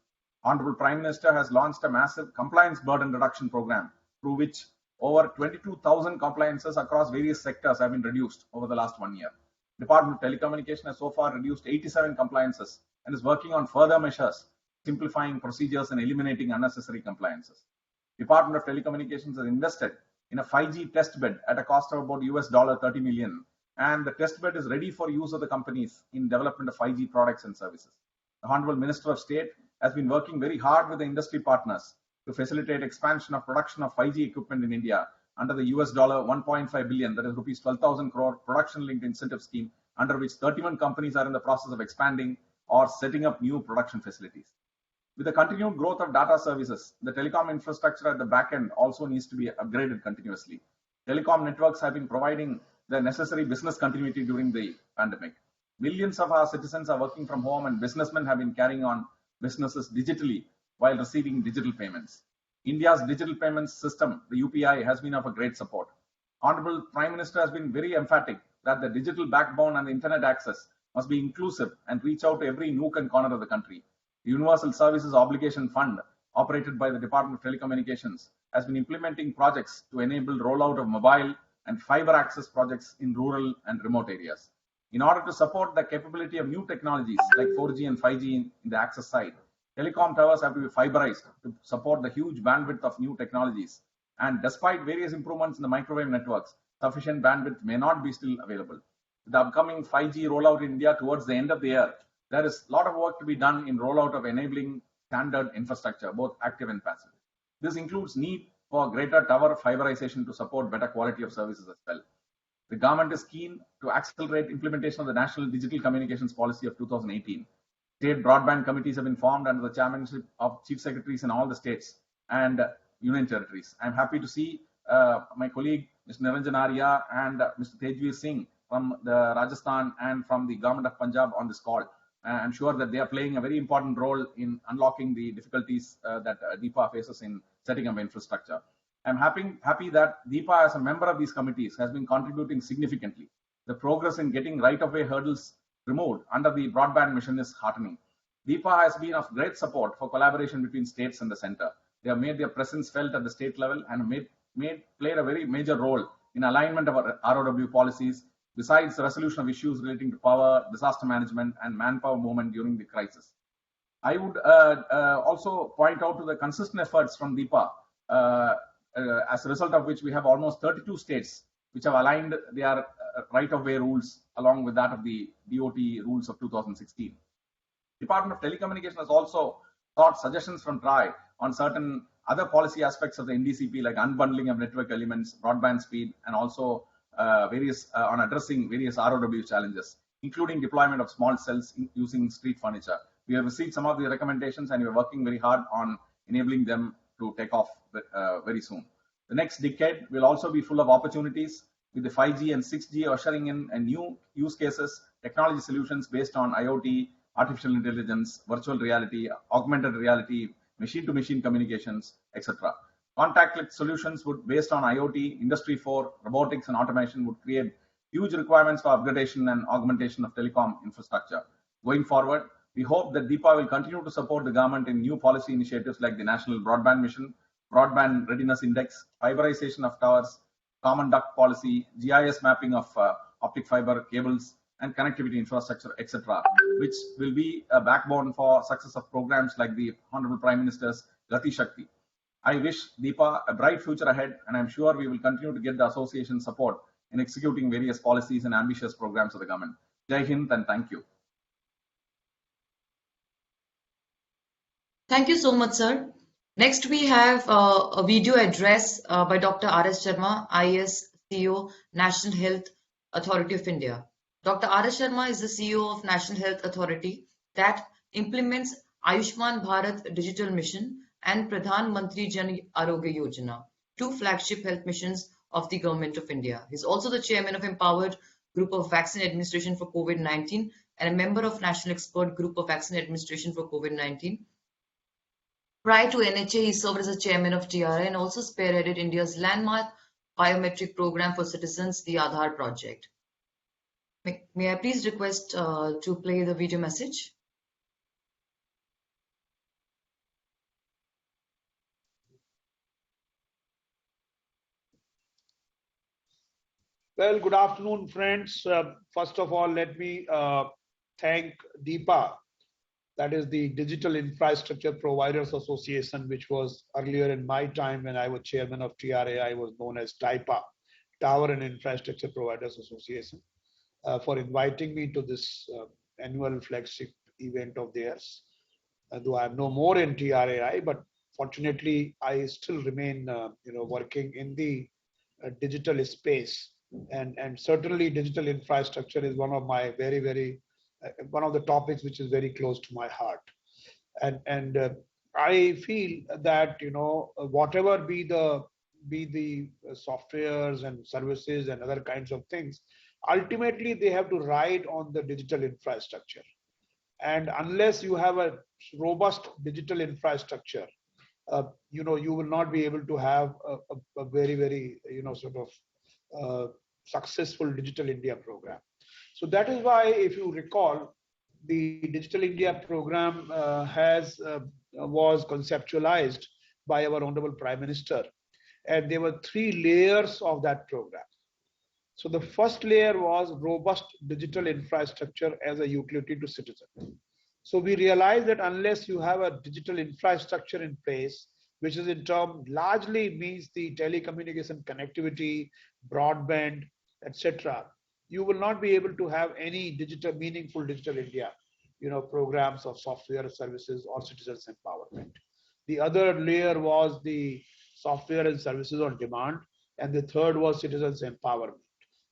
Honorable Prime Minister has launched a massive compliance burden reduction program through which over 22,000 compliances across various sectors have been reduced over the last 1 year. Department of Telecommunication has so far reduced 87 compliances and is working on further measures, simplifying procedures and eliminating unnecessary compliances. Department of Telecommunications has invested in a 5G test bed at a cost of about $30 million, and the test bed is ready for use of the companies in development of 5G products and services. The Honorable Minister of State has been working very hard with the industry partners to facilitate expansion of production of 5G equipment in India under the $1.5 billion, that is rupees 12,000 crore production-linked incentive scheme, under which 31 companies are in the process of expanding or setting up new production facilities. With the continued growth of data services, the telecom infrastructure at the back end also needs to be upgraded continuously. Telecom networks have been providing the necessary business continuity during the pandemic. Millions of our citizens are working from home, and businessmen have been carrying on businesses digitally while receiving digital payments. India's digital payments system, the UPI, has been of a great support. Honorable Prime Minister has been very emphatic that the digital backbone and the internet access must be inclusive and reach out to every nook and corner of the country. The Universal Services Obligation Fund, operated by the Department of Telecommunications, has been implementing projects to enable rollout of mobile and fiber access projects in rural and remote areas. In order to support the capability of new technologies like 4G and 5G in the access side, telecom towers have to be fiberized to support the huge bandwidth of new technologies. And despite various improvements in the microwave networks, sufficient bandwidth may not be still available. With the upcoming 5G rollout in India towards the end of the year, there is a lot of work to be done in rollout of enabling standard infrastructure, both active and passive. This includes need for greater tower fiberization to support better quality of services as well. The government is keen to accelerate implementation of the National Digital Communications Policy of 2018. State broadband committees have been formed under the chairmanship of chief secretaries in all the states and union territories. I'm happy to see my colleague, Mr. Niranjan Arya, and Mr. Tejveer Singh from the Rajasthan and from the government of Punjab on this call. I'm sure that they are playing a very important role in unlocking the difficulties that DIPA faces in setting up infrastructure. I'm happy that DIPA, as a member of these committees, has been contributing significantly. The progress in getting right-of-way hurdles removed under the broadband mission is heartening. DIPA has been of great support for collaboration between states and the center. They have made their presence felt at the state level and played a very major role in alignment of our ROW policies, besides the resolution of issues relating to power, disaster management, and manpower movement during the crisis. I would also point out to the consistent efforts from DIPA, as a result of which we have almost 32 states which have aligned their right-of-way rules along with that of the DOT rules of 2016. Department of Telecommunications has also sought suggestions from TRAI on certain other policy aspects of the NDCP, like unbundling of network elements, broadband speed, and also on addressing various ROW challenges, including deployment of small cells using street furniture. We have received some of the recommendations, and we are working very hard on enabling them to take off very soon. The next decade will also be full of opportunities with the 5G and 6G ushering in a new use cases, technology solutions based on IoT, artificial intelligence, virtual reality, augmented reality, machine-to-machine communications, etc. Contactless solutions would, based on IoT, Industry 4, robotics and automation would create huge requirements for upgradation and augmentation of telecom infrastructure. Going forward, we hope that DIPA will continue to support the government in new policy initiatives like the National Broadband Mission, Broadband Readiness Index, fiberization of towers, common duct policy, GIS mapping of optic fiber cables, and connectivity infrastructure, etc., which will be a backbone for success of programs like the Honorable Prime Minister's Gati Shakti. I wish DIPA a bright future ahead, and I'm sure we will continue to get the association support in executing various policies and ambitious programs of the government. Jai Hind and thank you. Thank you so much, sir. Next, we have a video address by Dr. R.S. Sharma, IAS CEO, National Health Authority of India. Dr. R.S. Sharma is the CEO of National Health Authority that implements Ayushman Bharat Digital Mission and Pradhan Mantri Jan Arogya Yojana, two flagship health missions of the Government of India. He's also the chairman of Empowered Group of Vaccine Administration for COVID-19 and a member of National Expert Group of Vaccine Administration for COVID-19. Prior to NHA, he served as a chairman of TRA and also spearheaded India's landmark biometric program for citizens, the Aadhaar project. May I please request to play the video message? Well, good afternoon, friends. First of all, let me thank DIPA, that is the Digital Infrastructure Providers Association, which was earlier in my time when I was chairman of TRAI, was known as DIPA, Tower and Infrastructure Providers Association, for inviting me to this annual flagship event of theirs. Though I'm no more in TRAI, but fortunately I still remain, working in the digital space, and certainly digital infrastructure is one of my one of the topics which is very close to my heart, and I feel that whatever be the softwares and services and other kinds of things, ultimately they have to ride on the digital infrastructure, and unless you have a robust digital infrastructure, you will not be able to have a very successful Digital India program. So that is why, if you recall, the Digital India program was conceptualized by our Honorable Prime Minister, and there were 3 layers of that program. So the first layer was robust digital infrastructure as a utility to citizens. So we realized that unless you have a digital infrastructure in place, which is in term largely means the telecommunication connectivity, broadband, etc., you will not be able to have any meaningful digital India, programs of software services or citizens empowerment. The other layer was the software and services on demand, and the third was citizens empowerment.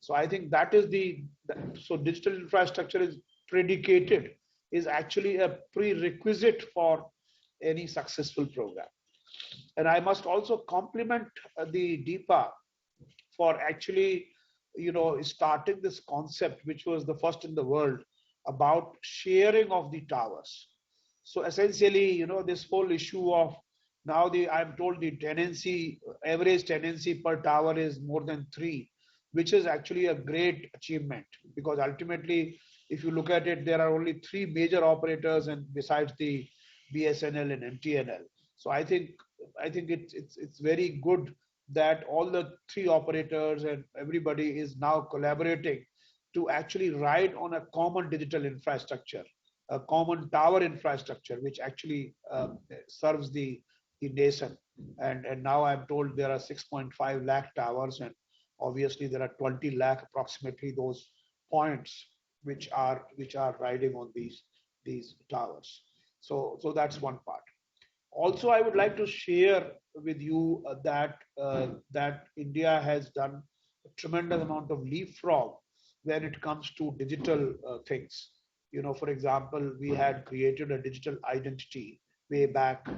So I think that is so digital infrastructure is actually a prerequisite for any successful program. And I must also compliment the DIPA for actually, starting this concept, which was the first in the world, about sharing of the towers. So essentially, this whole issue of now I'm told the average tenancy per tower is more than 3, which is actually a great achievement, because ultimately, if you look at it, there are only 3 major operators, and besides the BSNL and MTNL. So I think it's very good that all the 3 operators and everybody is now collaborating to actually ride on a common digital infrastructure, a common tower infrastructure, which actually serves the nation. And now I'm told there are 6.5 lakh towers, and obviously there are 20 lakh approximately those points which are riding on these towers. So that's one part. Also, I would like to share with you that India has done a tremendous amount of leapfrog when it comes to digital things. For example, we had created a digital identity way back,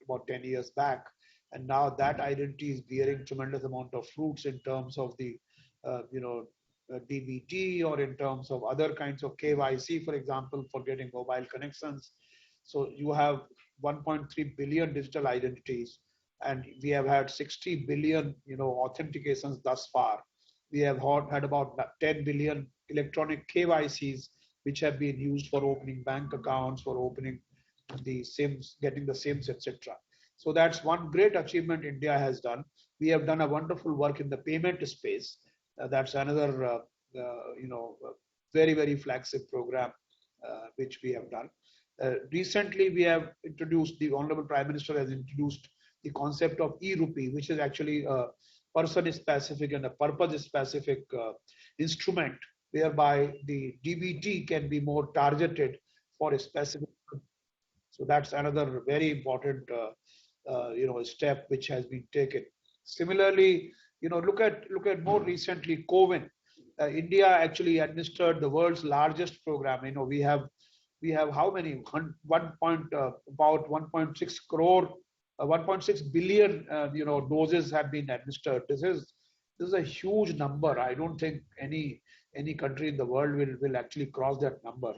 about 10 years back, and now that identity is bearing tremendous amount of fruits in terms of the DBT, or in terms of other kinds of KYC, for example, for getting mobile connections. So you have 1.3 billion digital identities, and we have had 60 billion, authentications thus far. We have had about 10 billion electronic KYCs, which have been used for opening bank accounts, for opening the SIMs, getting the SIMs, etc. So that's one great achievement India has done. We have done a wonderful work in the payment space. That's another, very, very flagship program which we have done. Recently, we have introduced, the Honorable Prime Minister has introduced the concept of e-rupee, which is actually a person-specific and a purpose-specific instrument, whereby the DBT can be more targeted for a specific. So that's another very important, step which has been taken. Similarly, look at more recently COVID. India actually administered the world's largest program. We have how many? About 1.6 crore, 1.6 billion, doses have been administered. This is a huge number. I don't think any country in the world will actually cross that number.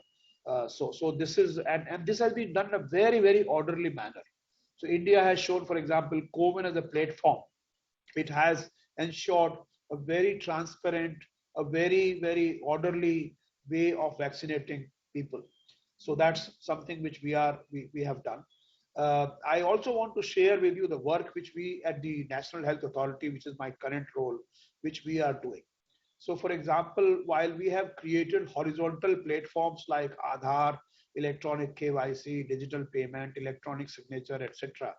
So this is, and this has been done in a very, very orderly manner. So India has shown, for example, COVID as a platform. It has ensured a very transparent, a very, very orderly way of vaccinating people. So that's something which we have done. I also want to share with you the work which we at the National Health Authority, which is my current role, which we are doing. So for example, while we have created horizontal platforms like Aadhaar, electronic KYC, digital payment, electronic signature, etc.,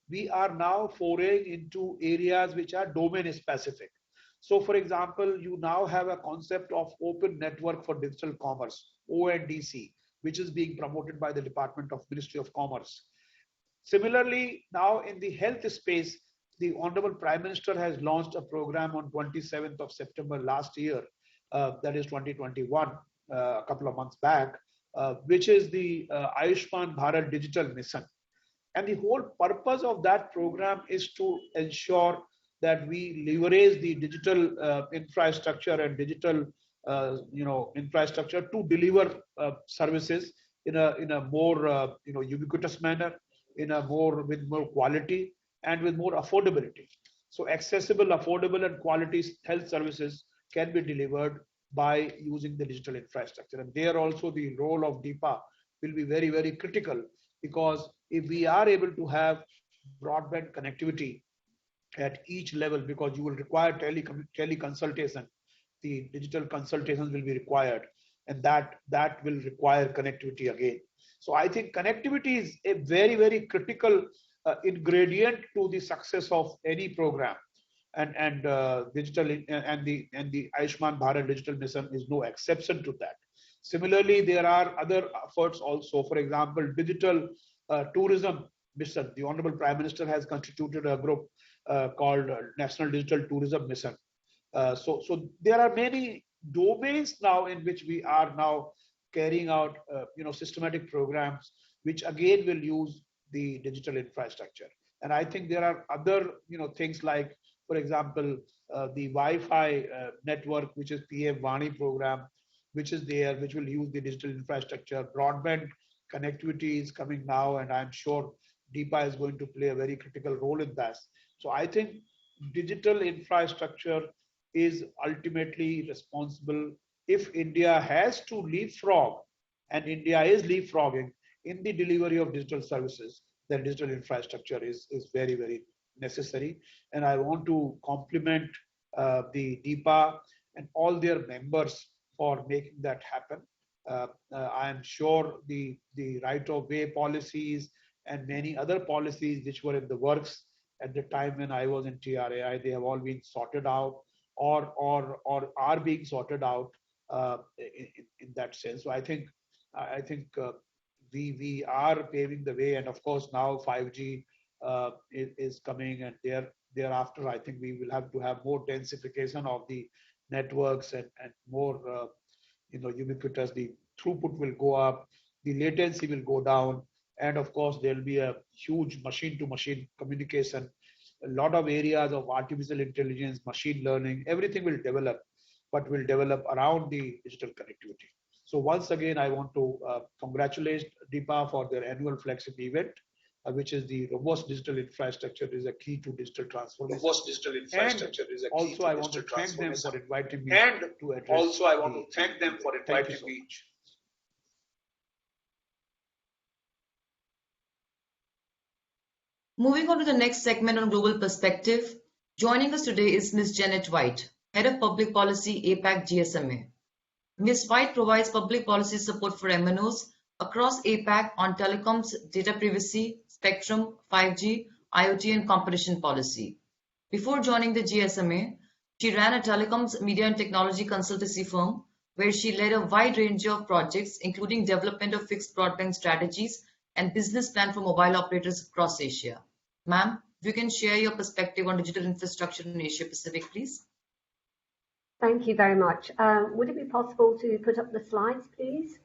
we are now foraying into areas which are domain specific. So for example, you now have a concept of open network for digital commerce, ONDC, which is being promoted by the Department of Ministry of Commerce. Similarly, now in the health space, the Honorable Prime Minister has launched a program on 27th of September last year, that is 2021, a couple of months back, which is the Ayushman Bharat Digital Mission. And the whole purpose of that program is to ensure that we leverage the digital infrastructure and digital infrastructure to deliver services in a more ubiquitous manner, with more quality and with more affordability. So accessible, affordable and quality health services can be delivered by using the digital infrastructure. And there also the role of DIPA will be very, very critical, because if we are able to have broadband connectivity at each level, because you will require teleconsultation, the digital consultations will be required, and that will require connectivity again. So I think connectivity is a very, very critical ingredient to the success of any program, and digital and the Ayushman Bharat Digital Mission is no exception to that. Similarly, there are other efforts also. For example, digital tourism mission. The Honorable Prime Minister has constituted a group called National Digital Tourism Mission. So there are many domains now in which we are now carrying out systematic programs, which again will use the digital infrastructure. And I think there are other things like, for example, the Wi-Fi network, which is PM Vani program, which is there, which will use the digital infrastructure. Broadband connectivity is coming now, and I'm sure DIPA is going to play a very critical role in that. So I think digital infrastructure is ultimately responsible. If India has to leapfrog, and India is leapfrogging in the delivery of digital services, then digital infrastructure is very, very necessary. And I want to compliment the DIPA and all their members for making that happen. I am sure the right of way policies and many other policies which were in the works at the time when I was in TRAI, they have all been sorted out or are being sorted out in that sense. So I think we are paving the way, and of course now 5G is coming, and thereafter I think we will have to have more densification of the networks and more ubiquitous. The throughput will go up, the latency will go down, and of course there will be a huge machine-to-machine communication. A lot of areas of artificial intelligence, machine learning, everything will develop. but will develop around the digital connectivity. So once again, I want to congratulate DIPA for their annual flagship event, which is the robust digital infrastructure is a key to digital transformation. Robust digital infrastructure is a key also, to I want to thank them for inviting me to address. Also, I want to thank them for inviting me. Moving on to the next segment on global perspective, joining us today is Ms. Janet White, Head of Public Policy, APAC GSMA. Ms. White provides public policy support for MNOs across APAC on telecoms, data privacy, spectrum, 5G, IoT, and competition policy. Before joining the GSMA, she ran a telecoms, media, and technology consultancy firm where she led a wide range of projects, including development of fixed broadband strategies and business plan for mobile operators across Asia. Ma'am, if you can share your perspective on digital infrastructure in Asia Pacific, please. Thank you very much. Would it be possible to put up the slides, please?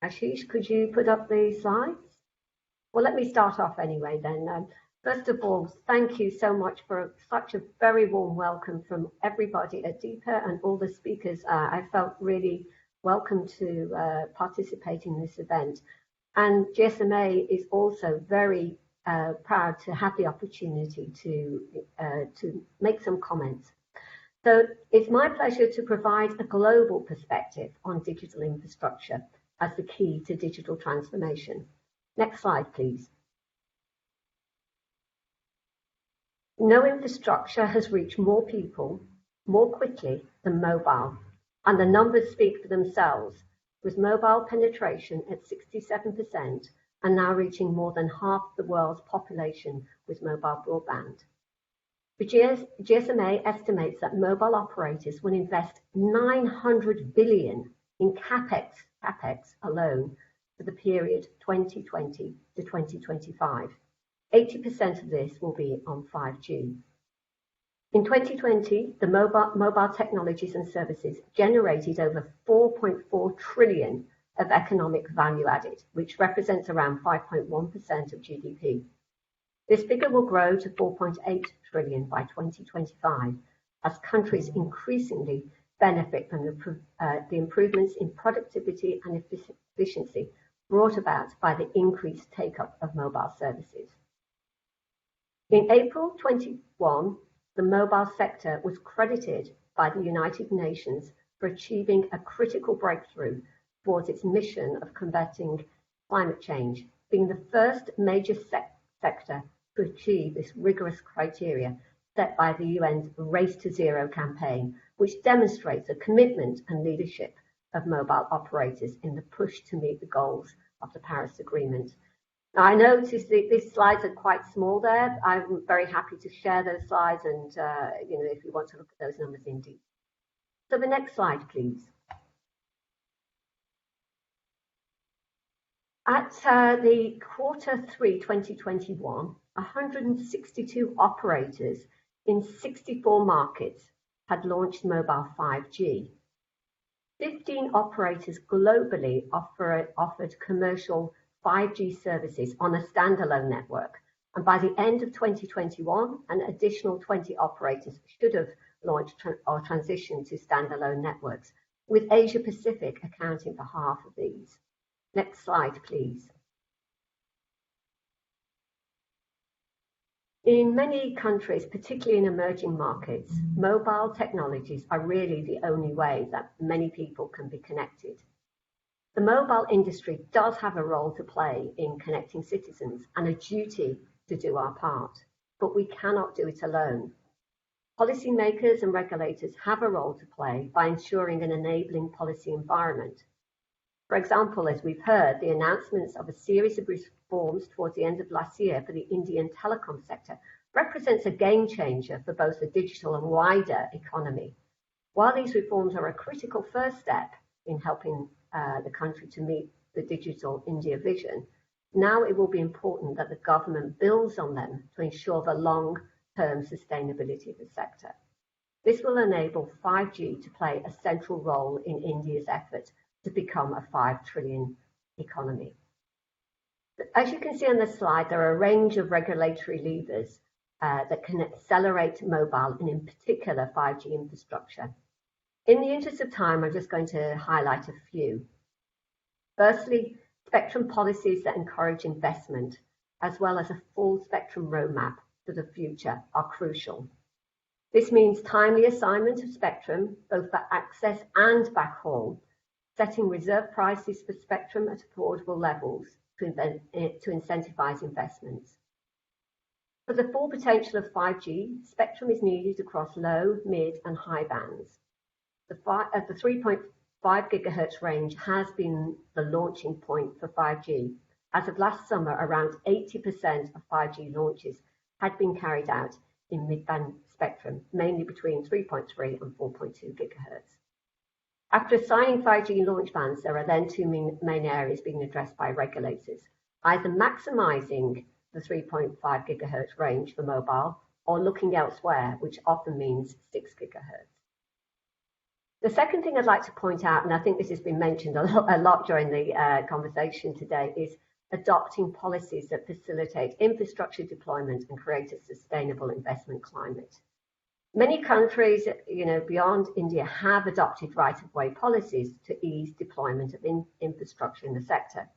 Ashish, could you put up the slides? Well, let me start off anyway then. First of all, thank you so much for such a very warm welcome from everybody at DIPA and all the speakers. I felt really welcome to participate in this event. And GSMA is also very proud to have the opportunity to make some comments. So it's my pleasure to provide a global perspective on digital infrastructure as the key to digital transformation. Next slide, please. No infrastructure has reached more people more quickly than mobile, and the numbers speak for themselves, with mobile penetration at 67% and now reaching more than half the world's population with mobile broadband. The GSMA estimates that mobile operators will invest 900 billion in capex alone for the period 2020 to 2025. 80% of this will be on 5G. In 2020, the mobile technologies and services generated over 4.4 trillion of economic value added, which represents around 5.1% of GDP. This figure will grow to 4.8 trillion by 2025 as countries increasingly benefit from the improvements in productivity and efficiency brought about by the increased take-up of mobile services. In April 21, the mobile sector was credited by the United Nations for achieving a critical breakthrough towards its mission of combating climate change, being the first major sector to achieve this rigorous criteria set by the UN's Race to Zero campaign, which demonstrates a commitment and leadership of mobile operators in the push to meet the goals of the Paris Agreement. Now, I noticed that these slides are quite small there. I'm very happy to share those slides and, if you want to look at those numbers in detail. So the next slide, please. At the Q3 2021, 162 operators in 64 markets had launched mobile 5G. 15 operators globally offered commercial 5G services on a standalone network. And by the end of 2021, an additional 20 operators should have launched or transitioned to standalone networks, with Asia Pacific accounting for half of these. Next slide, please. In many countries, particularly in emerging markets, mobile technologies are really the only way that many people can be connected. The mobile industry does have a role to play in connecting citizens and a duty to do our part, but we cannot do it alone. Policymakers and regulators have a role to play by ensuring an enabling policy environment. For example, as we've heard, the announcements of a series of reforms towards the end of last year for the Indian telecom sector represents a game changer for both the digital and wider economy. While these reforms are a critical first step in helping the country to meet the digital India vision, now it will be important that the government builds on them to ensure the long-term sustainability of the sector. This will enable 5G to play a central role in India's effort to become a 5 trillion economy. As you can see on the slide, there are a range of regulatory levers that can accelerate mobile and in particular 5G infrastructure. In the interest of time, I'm just going to highlight a few. Firstly, spectrum policies that encourage investment, as well as a full spectrum roadmap for the future, are crucial. This means timely assignment of spectrum, both for access and backhaul, setting reserve prices for spectrum at affordable levels to incentivize investments. For the full potential of 5G, spectrum is needed across low, mid, and high bands. The 3.5 gigahertz range has been the launching point for 5G. As of last summer, around 80% of 5G launches had been carried out in mid-band spectrum, mainly between 3.3 and 4.2 gigahertz. After assigning 5G launch bands, there are then two main areas being addressed by regulators, either maximizing the 3.5 gigahertz range for mobile or looking elsewhere, which often means 6 gigahertz. The second thing I'd like to point out, and I think this has been mentioned a lot during the conversation today, is adopting policies that facilitate infrastructure deployment and create a sustainable investment climate. Many countries, beyond India, have adopted right-of-way policies to ease deployment of infrastructure in the sector.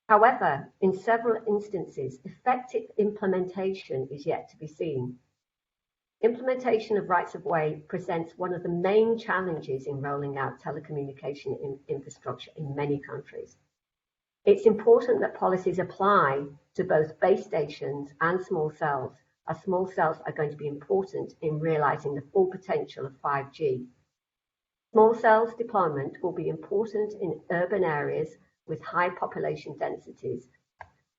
However, in several instances, effective implementation is yet to be seen. Implementation of rights-of-way presents one of the main challenges in rolling out telecommunication infrastructure in many countries. It's important that policies apply to both base stations and small cells, as small cells are going to be important in realizing the full potential of 5G. Small cells deployment will be important in urban areas with high population densities,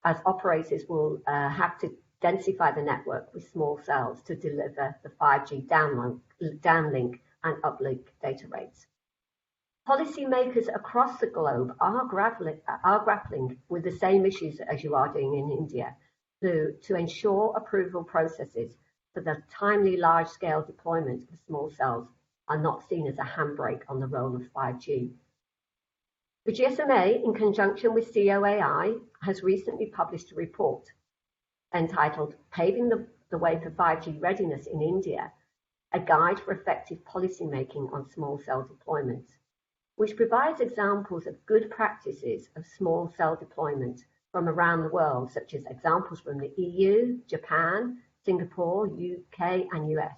as operators will have to densify the network with small cells to deliver the 5G downlink and uplink data rates. Policymakers across the globe are grappling with the same issues as you are doing in India to ensure approval processes for the timely large-scale deployment of small cells are not seen as a handbrake on the role of 5G. The GSMA, in conjunction with COAI, has recently published a report entitled Paving the Way for 5G Readiness in India, a guide for effective policymaking on small cell deployments, which provides examples of good practices of small cell deployment from around the world, such as examples from the EU, Japan, Singapore, UK, and US.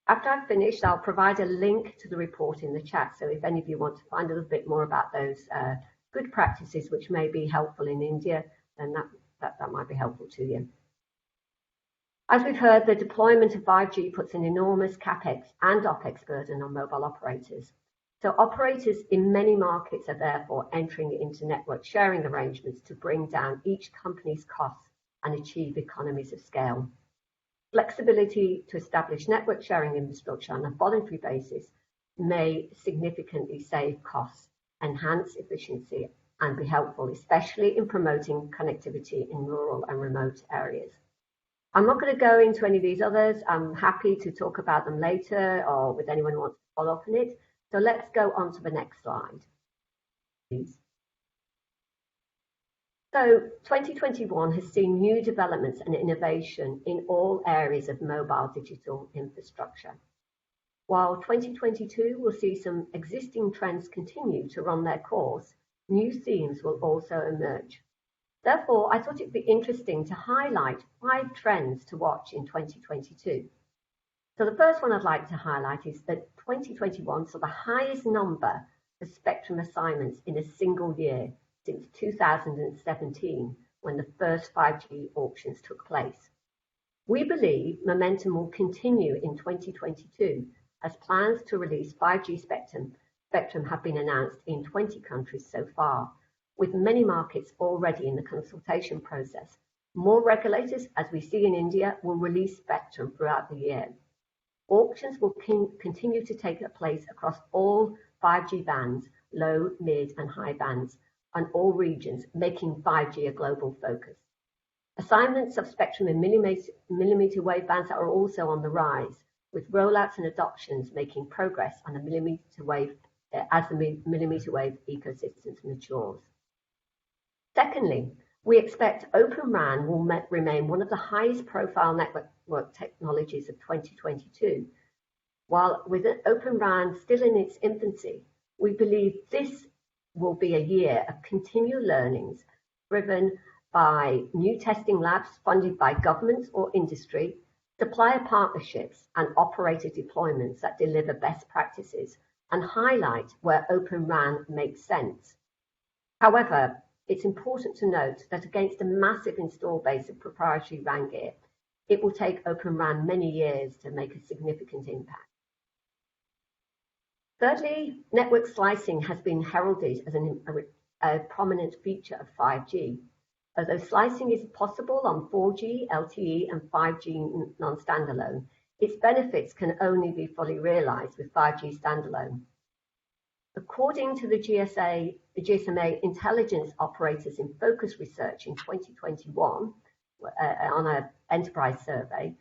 After I've finished, I'll provide a link to the report in the chat, so if any of you want to find a little bit more about those good practices which may be helpful in India, then that might be helpful to you. As we've heard, the deployment of 5G puts an enormous CapEx and OpEx burden on mobile operators. So operators in many markets are therefore entering into network sharing arrangements to bring down each company's costs and achieve economies of scale. Flexibility to establish network sharing infrastructure on a voluntary basis may significantly save costs, enhance efficiency, and be helpful, especially in promoting connectivity in rural and remote areas. I'm not going to go into any of these others. I'm happy to talk about them later or with anyone who wants to follow up on it. So let's go on to the next slide, please. So 2021 has seen new developments and innovation in all areas of mobile digital infrastructure. While 2022 will see some existing trends continue to run their course, new themes will also emerge. Therefore, I thought it'd be interesting to highlight 5 trends to watch in 2022. So the first one I'd like to highlight is that 2021 saw the highest number of spectrum assignments in a single year since 2017, when the first 5G auctions took place. We believe momentum will continue in 2022 as plans to release 5G spectrum have been announced in 20 countries so far, with many markets already in the consultation process. More regulators, as we see in India, will release spectrum throughout the year. Auctions will continue to take place across all 5G bands, low, mid, and high bands, and all regions, making 5G a global focus. Assignments of spectrum in millimeter wave bands are also on the rise, with rollouts and adoptions making progress on the millimeter wave as the millimeter wave ecosystem matures. Secondly, We expect Open RAN will remain one of the highest profile network technologies of 2022. While with Open RAN still in its infancy, we believe this will be a year of continual learnings driven by new testing labs funded by governments or industry, supplier partnerships and operator deployments that deliver best practices and highlight where Open RAN makes sense. However, it's important to note that against a massive install base of proprietary RAN gear, it will take Open RAN many years to make a significant impact. Thirdly, network slicing has been heralded as a prominent feature of 5G. Although slicing is possible on 4G, LTE, and 5G non-standalone, its benefits can only be fully realized with 5G standalone. According to the GSMA Intelligence Operators in Focus research in 2021, on an enterprise survey,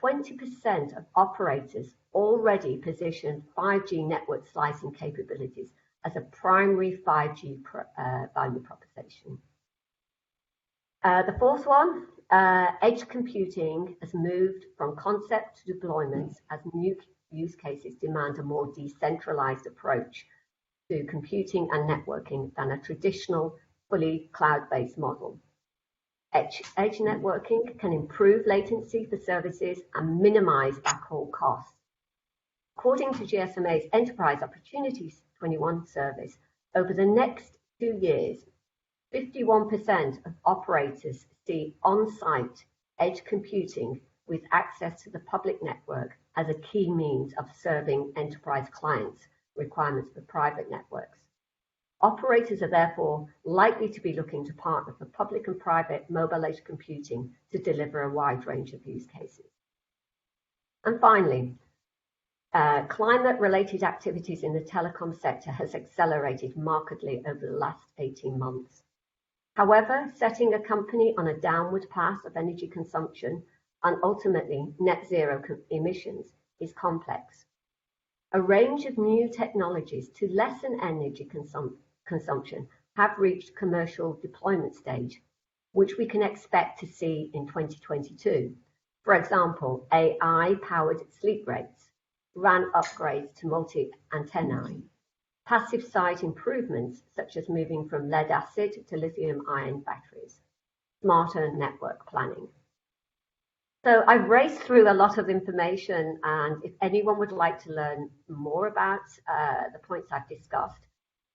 20% of operators already positioned 5G network slicing capabilities as a primary 5G value proposition. The fourth one, edge computing has moved from concept to deployments as new use cases demand a more decentralized approach to computing and networking than a traditional fully cloud-based model. Edge networking can improve latency for services and minimize backhaul costs. According to GSMA's Enterprise Opportunities 21 service, over the next 2 years, 51% of operators see on-site edge computing with access to the public network as a key means of serving enterprise clients' requirements for private networks. Operators are therefore likely to be looking to partner for public and private mobile edge computing to deliver a wide range of use cases. And finally, climate-related activities in the telecom sector has accelerated markedly over the last 18 months. However, setting a company on a downward path of energy consumption and ultimately net zero emissions is complex. A range of new technologies to lessen energy consumption have reached commercial deployment stage, which we can expect to see in 2022. For example, AI-powered sleep rates, RAN upgrades to multi-antennae, passive site improvements such as moving from lead acid to lithium-ion batteries, smarter network planning. So I've raced through a lot of information, and if anyone would like to learn more about the points I've discussed,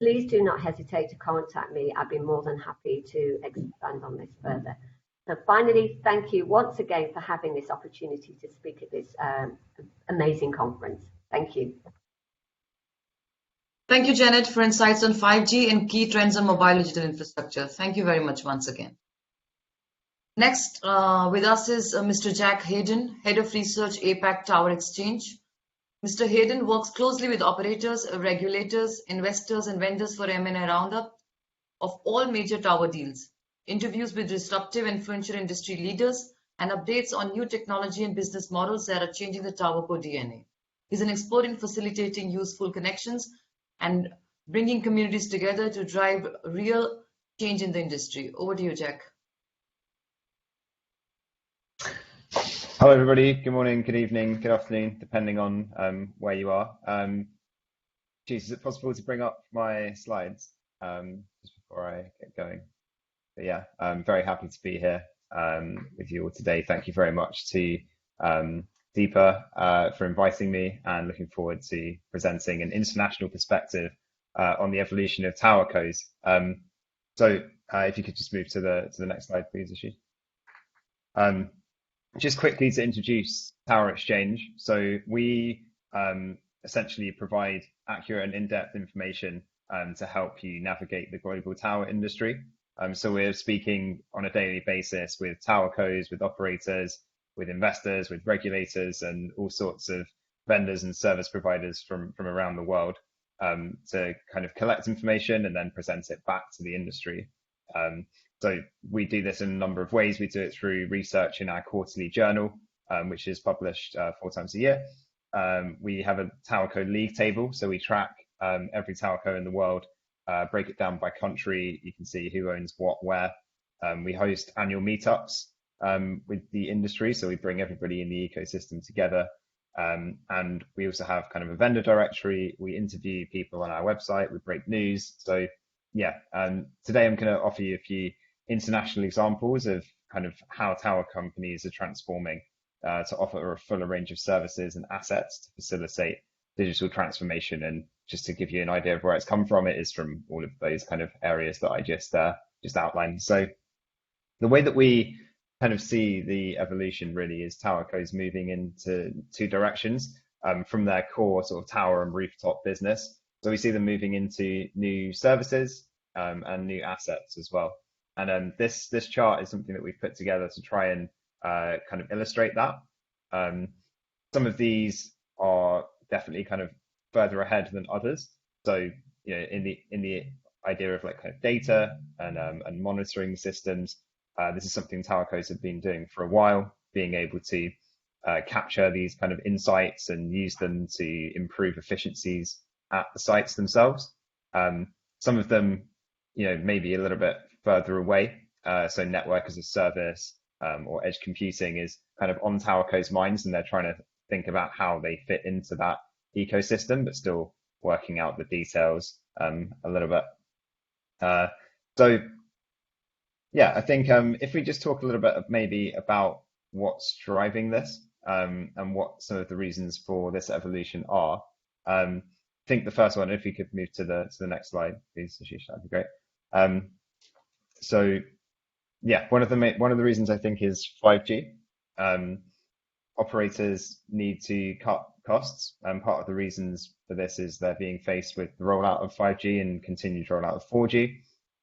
please do not hesitate to contact me. I'd be more than happy to expand on this further. So finally, thank you once again for having this opportunity to speak at this amazing conference. Thank you. Thank you, Janet, for insights on 5G and key trends on mobile digital infrastructure. Thank you very much once again. Next with us is Mr. Jack Hayden, Head of Research, APAC Tower Exchange. Mr. Hayden works closely with operators, regulators, investors, and vendors for M&A roundup of all major tower deals, interviews with disruptive influential industry leaders, and updates on new technology and business models that are changing the TowerCo DNA. He's an expert in facilitating useful connections and bringing communities together to drive real change in the industry. Over to you, Jack. Hello, everybody. Good morning, good evening, good afternoon, depending on where you are. Is it possible to bring up my slides just before I get going? But yeah, I'm very happy to be here with you all today. Thank you very much to DIPA for inviting me, and looking forward to presenting an international perspective on the evolution of TowerCos. So if you could just move to the next slide, please, Ashish. Just quickly to introduce Tower Exchange. So we essentially provide accurate and in-depth information to help you navigate the global tower industry. So we're speaking on a daily basis with TowerCos, with operators, with investors, with regulators, and all sorts of vendors and service providers from around the world to kind of collect information and then present it back to the industry. So we do this in a number of ways. We do it through research in our quarterly journal, which is published 4 times a year. We have a TowerCo league table, so we track every TowerCo in the world, break it down by country. You can see who owns what, where. We host annual meetups with the industry, so we bring everybody in the ecosystem together. And we also have kind of a vendor directory. We interview people on our website, we break news. So yeah, today I'm going to offer you a few international examples of kind of how tower companies are transforming to offer a fuller range of services and assets to facilitate digital transformation. And just to give you an idea of where it's come from, it is from all of those kind of areas that I just outlined. So the way that we kind of see the evolution really is towercos moving into two directions from their core sort of tower and rooftop business. So we see them moving into new services and new assets as well. And this chart is something that we've put together to try and kind of illustrate that. Some of these are definitely kind of further ahead than others. So in the idea of like kind of data and monitoring systems. This is something towercos have been doing for a while, being able to capture these kind of insights and use them to improve efficiencies at the sites themselves. Some of them, maybe a little bit further away. So network as a service or edge computing is kind of on towercos' minds, and they're trying to think about how they fit into that ecosystem, but still working out the details a little bit. So yeah, I think if we just talk a little bit maybe about what's driving this and what some of the reasons for this evolution are. I think the first one, if you could move to the next slide, please, Ashish, that'd be great. So yeah, one of the reasons I think is 5G. Operators need to cut costs, and part of the reasons for this is they're being faced with the rollout of 5G and continued rollout of 4G,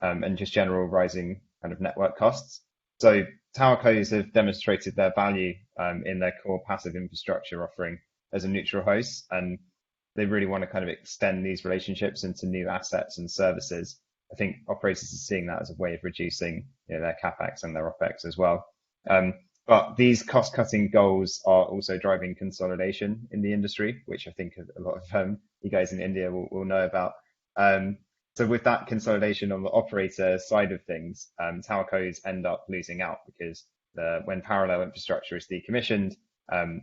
and just general rising kind of network costs. So towercos have demonstrated their value in their core passive infrastructure offering as a neutral host, and they really want to kind of extend these relationships into new assets and services. I think operators are seeing that as a way of reducing their capex and their opex as well. But these cost-cutting goals are also driving consolidation in the industry, which I think a lot of you guys in India will know about. So with that consolidation on the operator side of things, towercos end up losing out because when parallel infrastructure is decommissioned,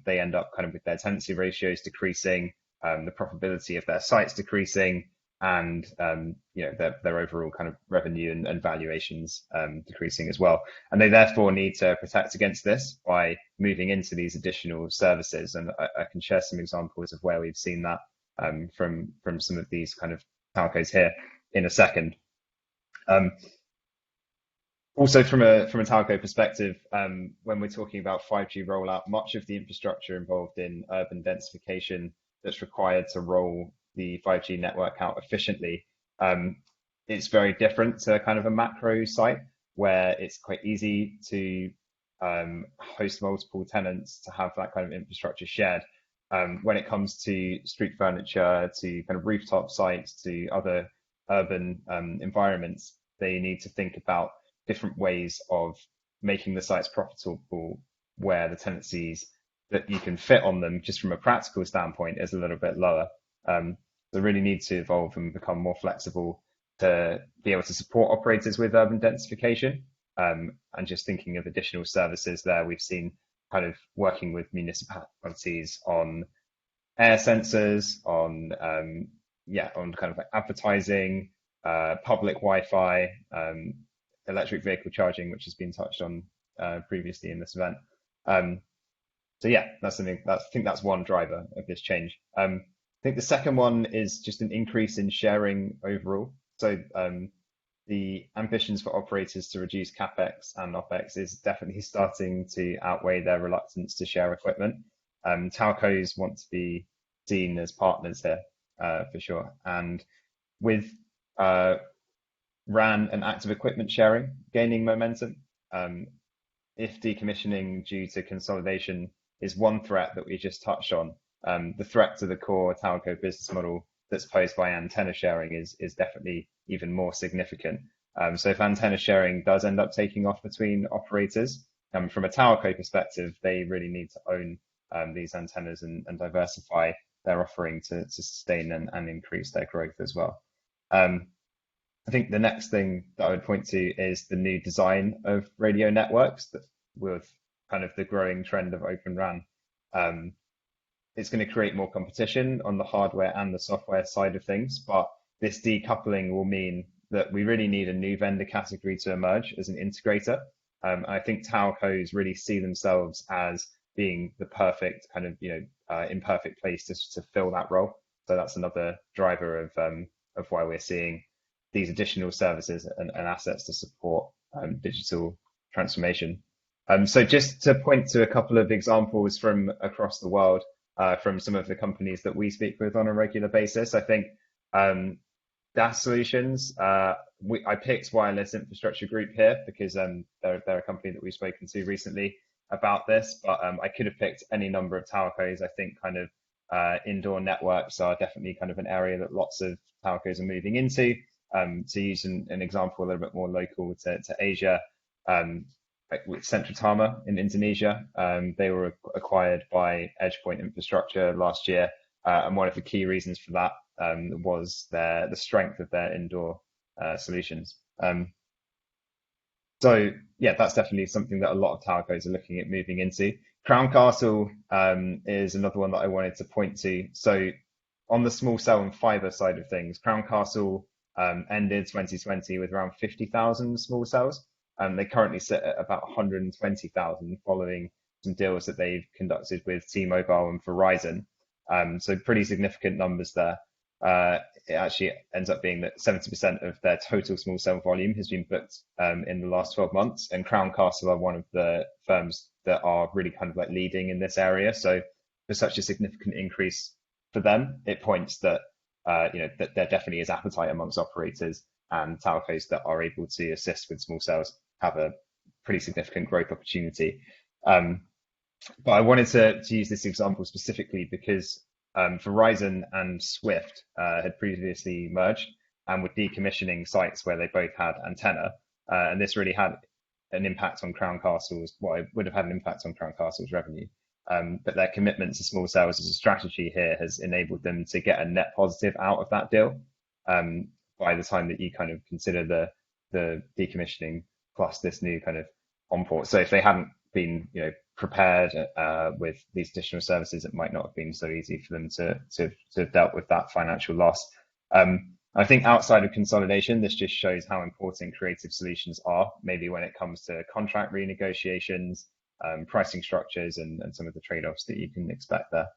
they end up kind of with their tenancy ratios decreasing, the profitability of their sites decreasing, and their overall kind of revenue and valuations decreasing as well. And they therefore need to protect against this by moving into these additional services. And I can share some examples of where we've seen that from some of these kind of towercos here in a second. Also from a towerco perspective, when we're talking about 5G rollout, much of the infrastructure involved in urban densification that's required to roll the 5G network out efficiently, it's very different to kind of a macro site where it's quite easy to host multiple tenants, to have that kind of infrastructure shared. When it comes to street furniture, to kind of rooftop sites, to other urban environments, they need to think about different ways of making the sites profitable, where the tenancies that you can fit on them just from a practical standpoint is a little bit lower. They really need to evolve and become more flexible to be able to support operators with urban densification. And just thinking of additional services there, we've seen kind of working with municipalities on air sensors, on kind of like advertising, public Wi-Fi, electric vehicle charging, which has been touched on previously in this event. So yeah, I think that's one driver of this change. I think the second one is just an increase in sharing overall. So the ambitions for operators to reduce capex and opex is definitely starting to outweigh their reluctance to share equipment. Towercos want to be seen as partners here for sure. And with RAN and active equipment sharing gaining momentum, if decommissioning due to consolidation is one threat that we just touched on, the threat to the core towerco business model that's posed by antenna sharing is definitely even more significant. So if antenna sharing does end up taking off between operators, from a towerco perspective, they really need to own these antennas and diversify their offering to sustain and increase their growth as well. I think the next thing that I would point to is the new design of radio networks that with kind of the growing trend of Open RAN. It's going to create more competition on the hardware and the software side of things, but this decoupling will mean that we really need a new vendor category to emerge as an integrator. I think telcos really see themselves as being the perfect kind of, imperfect place to fill that role. So that's another driver of why we're seeing these additional services and assets to support digital transformation. So just to point to a couple of examples from across the world, from some of the companies that we speak with on a regular basis, I think DAS Solutions, I picked Wireless Infrastructure Group here because they're a company that we've spoken to recently about this, but I could have picked any number of telcos. I think kind of indoor networks are definitely kind of an area that lots of telcos are moving into. To use an example a little bit more local to Asia, like with Central Tama in Indonesia, they were acquired by EdgePoint Infrastructure last year, and one of the key reasons for that was the strength of their indoor solutions. So yeah, that's definitely something that a lot of telcos are looking at moving into. Crown Castle is another one that I wanted to point to. So on the small cell and fiber side of things, Crown Castle ended 2020 with around 50,000 small cells. They currently sit at about 120,000 following some deals that they've conducted with T-Mobile and Verizon. So pretty significant numbers there. It actually ends up being that 70% of their total small cell volume has been booked in the last 12 months. And Crown Castle are one of the firms that are really kind of like leading in this area. So for such a significant increase for them, it points that that there definitely is appetite amongst operators, and telcos that are able to assist with small cells have a pretty significant growth opportunity. But I wanted to use this example specifically because Verizon and Swift had previously merged and were decommissioning sites where they both had antenna, and this really had an impact on Crown Castle's, it would have had an impact on Crown Castle's revenue. But their commitment to small cells as a strategy here has enabled them to get a net positive out of that deal by the time that you kind of consider the decommissioning plus this new kind of on-port. So if they hadn't been prepared with these additional services, it might not have been so easy for them to have dealt with that financial loss. I think outside of consolidation, this just shows how important creative solutions are, maybe when it comes to contract renegotiations, pricing structures, and some of the trade-offs that you can expect there.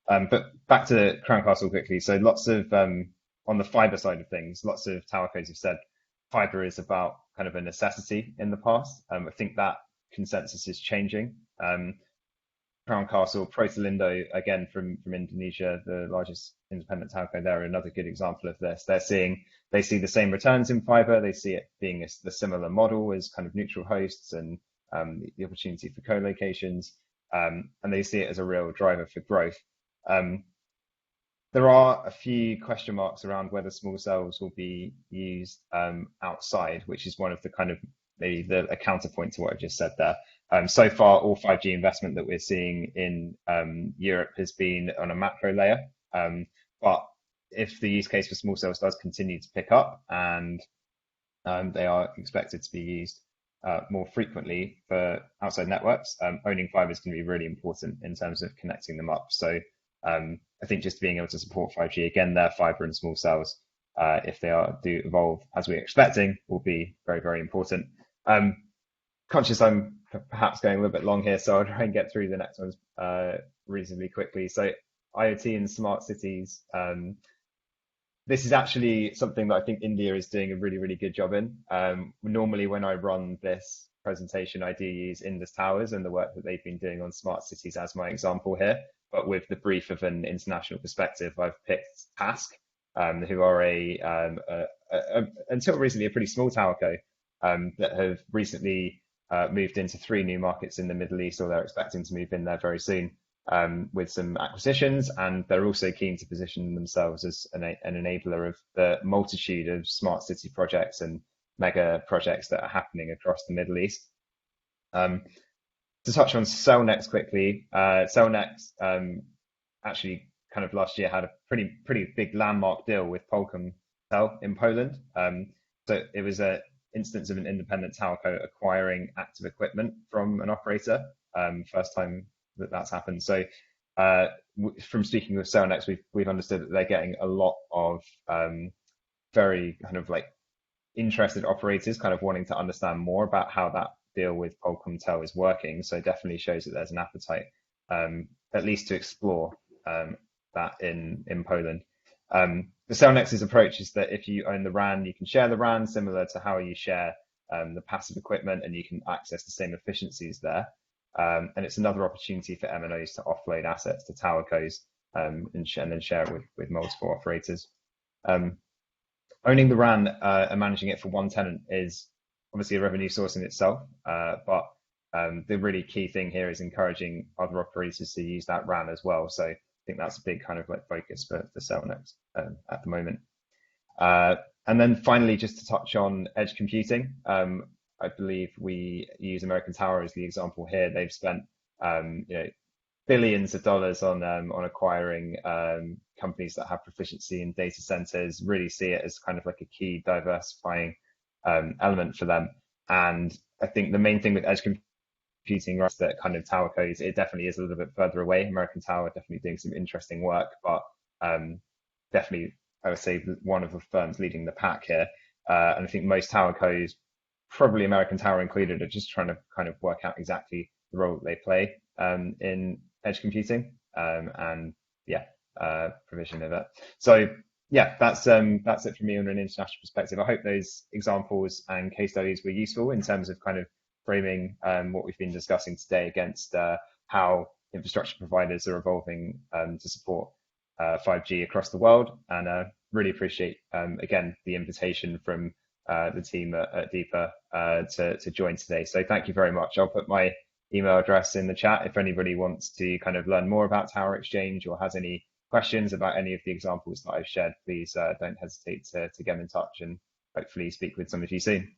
But back to Crown Castle quickly. So lots of, on the fiber side of things, lots of telcos have said fiber is about kind of a necessity in the past. I think that consensus is changing. Crown Castle, Protelindo, again from Indonesia, the largest independent telco there, another good example of this. They see the same returns in fiber. They see it being the similar model as kind of neutral hosts and the opportunity for co-locations, and they see it as a real driver for growth. There are a few question marks around whether small cells will be used outside, which is one of the kind of maybe a counterpoint to what I've just said there. So far, all 5G investment that we're seeing in Europe has been on a macro layer. But if the use case for small cells does continue to pick up and they are expected to be used more frequently for outside networks, owning fiber is going to be really important in terms of connecting them up. So I think just being able to support 5G, again, their fiber and small cells, if they do evolve as we're expecting, will be very, very important. Conscious I'm perhaps going a little bit long here, so I'll try and get through the next ones reasonably quickly. So IoT and smart cities. This is actually something that I think India is doing a really, really good job in. Normally when I run this presentation, I do use Indus Towers and the work that they've been doing on smart cities as my example here. But with the brief of an international perspective, I've picked Task, who are until recently a pretty small telco that have recently moved into 3 new markets in the Middle East, or they're expecting to move in there very soon with some acquisitions. And they're also keen to position themselves as an enabler of the multitude of smart city projects and mega projects that are happening across the Middle East. To touch on Cellnex quickly, Cellnex actually kind of last year had a pretty big landmark deal with Qualcomm in Poland. So it was an instance of an independent towerco acquiring active equipment from an operator. First time that that's happened. So from speaking with Cellnex, we've understood that they're getting a lot of very kind of like interested operators kind of wanting to understand more about how that deal with Polkomtel is working. So definitely shows that there's an appetite, at least to explore that in Poland. The Cellnex's approach is that if you own the RAN, you can share the RAN, similar to how you share the passive equipment, and you can access the same efficiencies there. And it's another opportunity for MNOs to offload assets to towercos and then share it with multiple operators. Owning the RAN and managing it for one tenant is obviously a revenue source in itself, but the really key thing here is encouraging other operators to use that RAN as well. So I think that's a big kind of like focus for Cellnex at the moment. And then finally, just to touch on edge computing, I believe we use American Tower as the example here. They've spent billions of dollars on acquiring companies that have proficiency in data centers. Really see it as kind of like a key diversifying element for them. And I think the main thing with edge computing is that kind of towercos, it definitely is a little bit further away. American Tower definitely doing some interesting work, but definitely I would say one of the firms leading the pack here. And I think most towercos, probably American Tower included, are just trying to kind of work out exactly the role that they play in edge computing and provision of it. So yeah, that's it for me on an international perspective. I hope those examples and case studies were useful in terms of kind of framing what we've been discussing today against how infrastructure providers are evolving to support 5G across the world. And really appreciate again the invitation from the team at DIPA to join today. So thank you very much. I'll put my email address in the chat if anybody wants to kind of learn more about Tower Exchange or has any questions about any of the examples that I've shared. Please don't hesitate to get in touch and hopefully speak with some of you soon.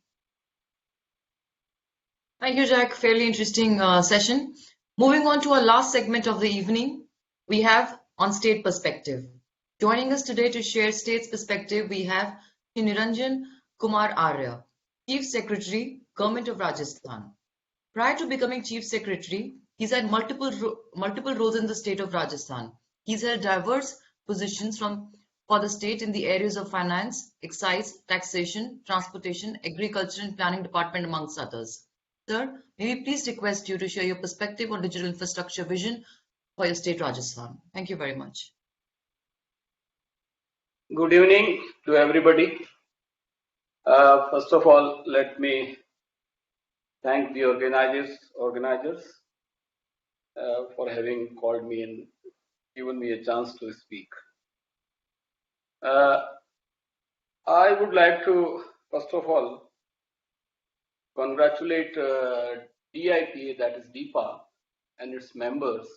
Thank you, Jack. Fairly interesting session. Moving on to our last segment of the evening, we have on state perspective. Joining us today to share state's perspective, we have Niranjan Kumar Arya, Chief Secretary, Government of Rajasthan. Prior to becoming Chief Secretary, he's had multiple roles in the state of Rajasthan. He's held diverse positions for the state in the areas of finance, excise, taxation, transportation, agriculture, and planning department, amongst others. Sir, may we please request you to share your perspective on digital infrastructure vision for your state, Rajasthan. Thank you very much. Good evening to everybody. First of all, let me thank the organizers for having called me and given me a chance to speak. I would like to, first of all, congratulate DIPA, that is DIPA, and its members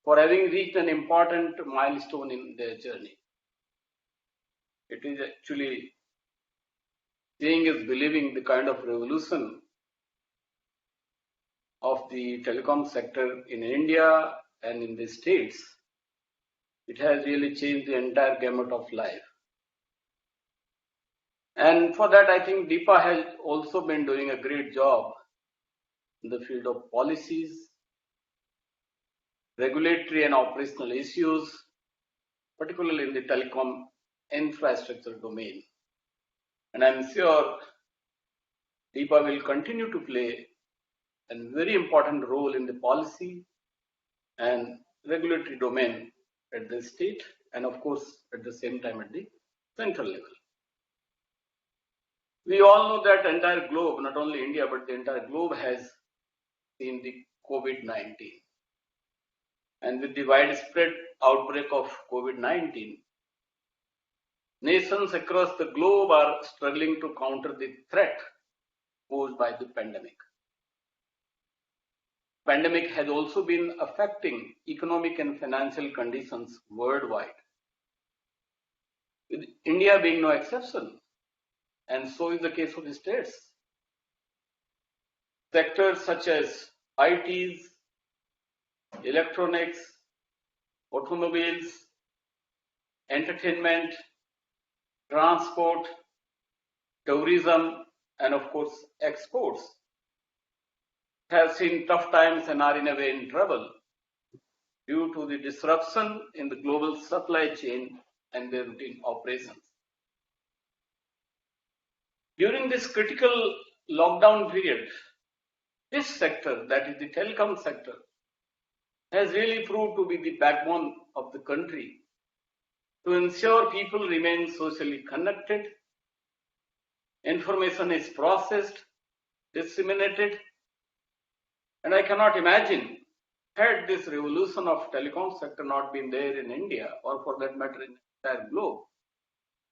for having reached an important milestone in their journey. It is actually seeing is believing the kind of revolution of the telecom sector in India and in the States. It has really changed the entire gamut of life. And for that, I think DIPA has also been doing a great job in the field of policies, regulatory and operational issues, particularly in the telecom infrastructure domain. And I'm sure DIPA will continue to play a very important role in the policy and regulatory domain at the state and of course at the same time at the central level. We all know that entire globe, not only India, but the entire globe has seen the COVID-19. And with the widespread outbreak of COVID-19, nations across the globe are struggling to counter the threat posed by the pandemic. Pandemic has also been affecting economic and financial conditions worldwide, with India being no exception, and so is the case of the states. Sectors such as ITs, electronics, automobiles, entertainment, transport, tourism, and of course exports have seen tough times and are in a way in trouble due to the disruption in the global supply chain and their routine operations. During this critical lockdown period, this sector, that is the telecom sector, has really proved to be the backbone of the country to ensure people remain socially connected, information is processed, disseminated, and I cannot imagine had this revolution of telecom sector not been there in India, or for that matter in the entire globe,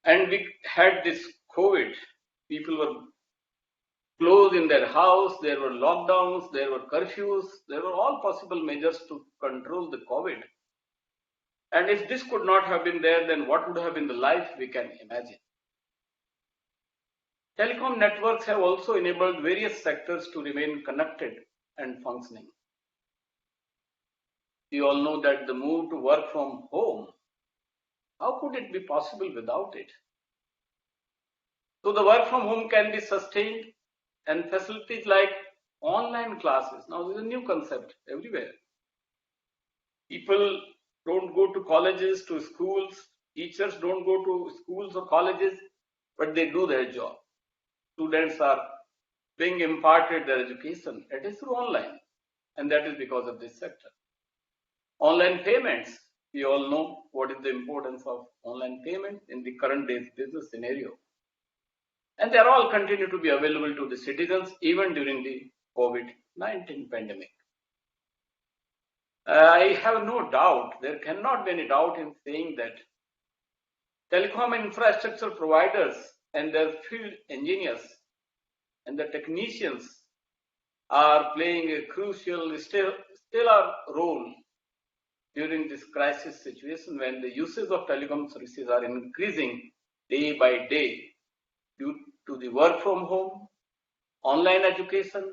and we had this COVID, people were closed in their house, there were lockdowns, there were curfews, there were all possible measures to control the COVID. And if this could not have been there, then what would have been the life we can imagine? Telecom networks have also enabled various sectors to remain connected and functioning. We all know that the move to work from home, how could it be possible without it? So the work from home can be sustained, and facilities like online classes, now this is a new concept everywhere. People don't go to colleges, to schools, teachers don't go to schools or colleges, but they do their job. Students are being imparted their education, it is through online, and that is because of this sector. Online payments, we all know what is the importance of online payment in the current day's business scenario. And they are all continue to be available to the citizens even during the COVID-19 pandemic. I have no doubt, there cannot be any doubt in saying that telecom infrastructure providers and their field engineers and the technicians are playing a crucial, still a role during this crisis situation when the usage of telecom services are increasing day by day due to the work from home, online education,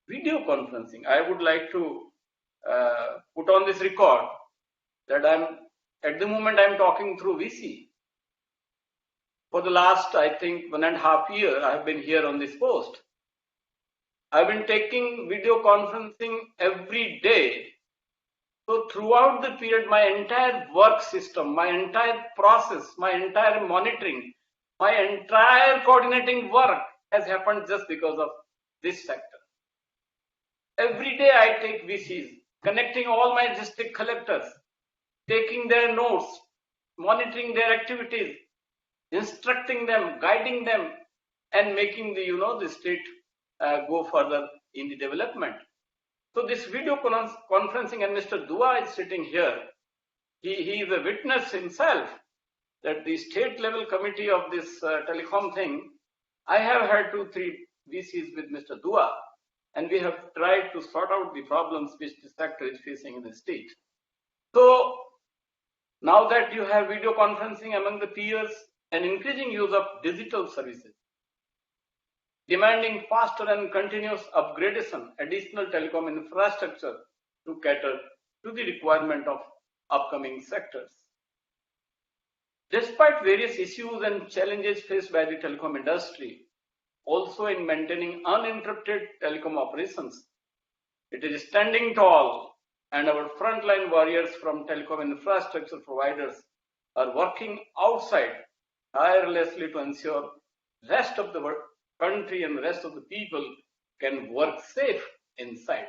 video conferencing. I would like to put on this record that at the moment I'm talking through VC. For the last, I think, 1.5 years, I have been here on this post. I've been taking video conferencing every day. So throughout the period, my entire work system, my entire process, my entire monitoring, my entire coordinating work has happened just because of this sector. Every day I take VCs, connecting all my district collectors, taking their notes, monitoring their activities, instructing them, guiding them, and making the state go further in the development. So this video conferencing, and Mr. Dua is sitting here, he is a witness himself that the state level committee of this telecom thing, I have had 2-3 VCs with Mr. Dua, and we have tried to sort out the problems which the sector is facing in the state. So now that you have video conferencing among the peers and increasing use of digital services, demanding faster and continuous upgradation, additional telecom infrastructure to cater to the requirement of upcoming sectors. Despite various issues and challenges faced by the telecom industry, also in maintaining uninterrupted telecom operations, it is standing tall, and our frontline warriors from telecom infrastructure providers are working outside tirelessly to ensure rest of the country and the rest of the people can work safe inside.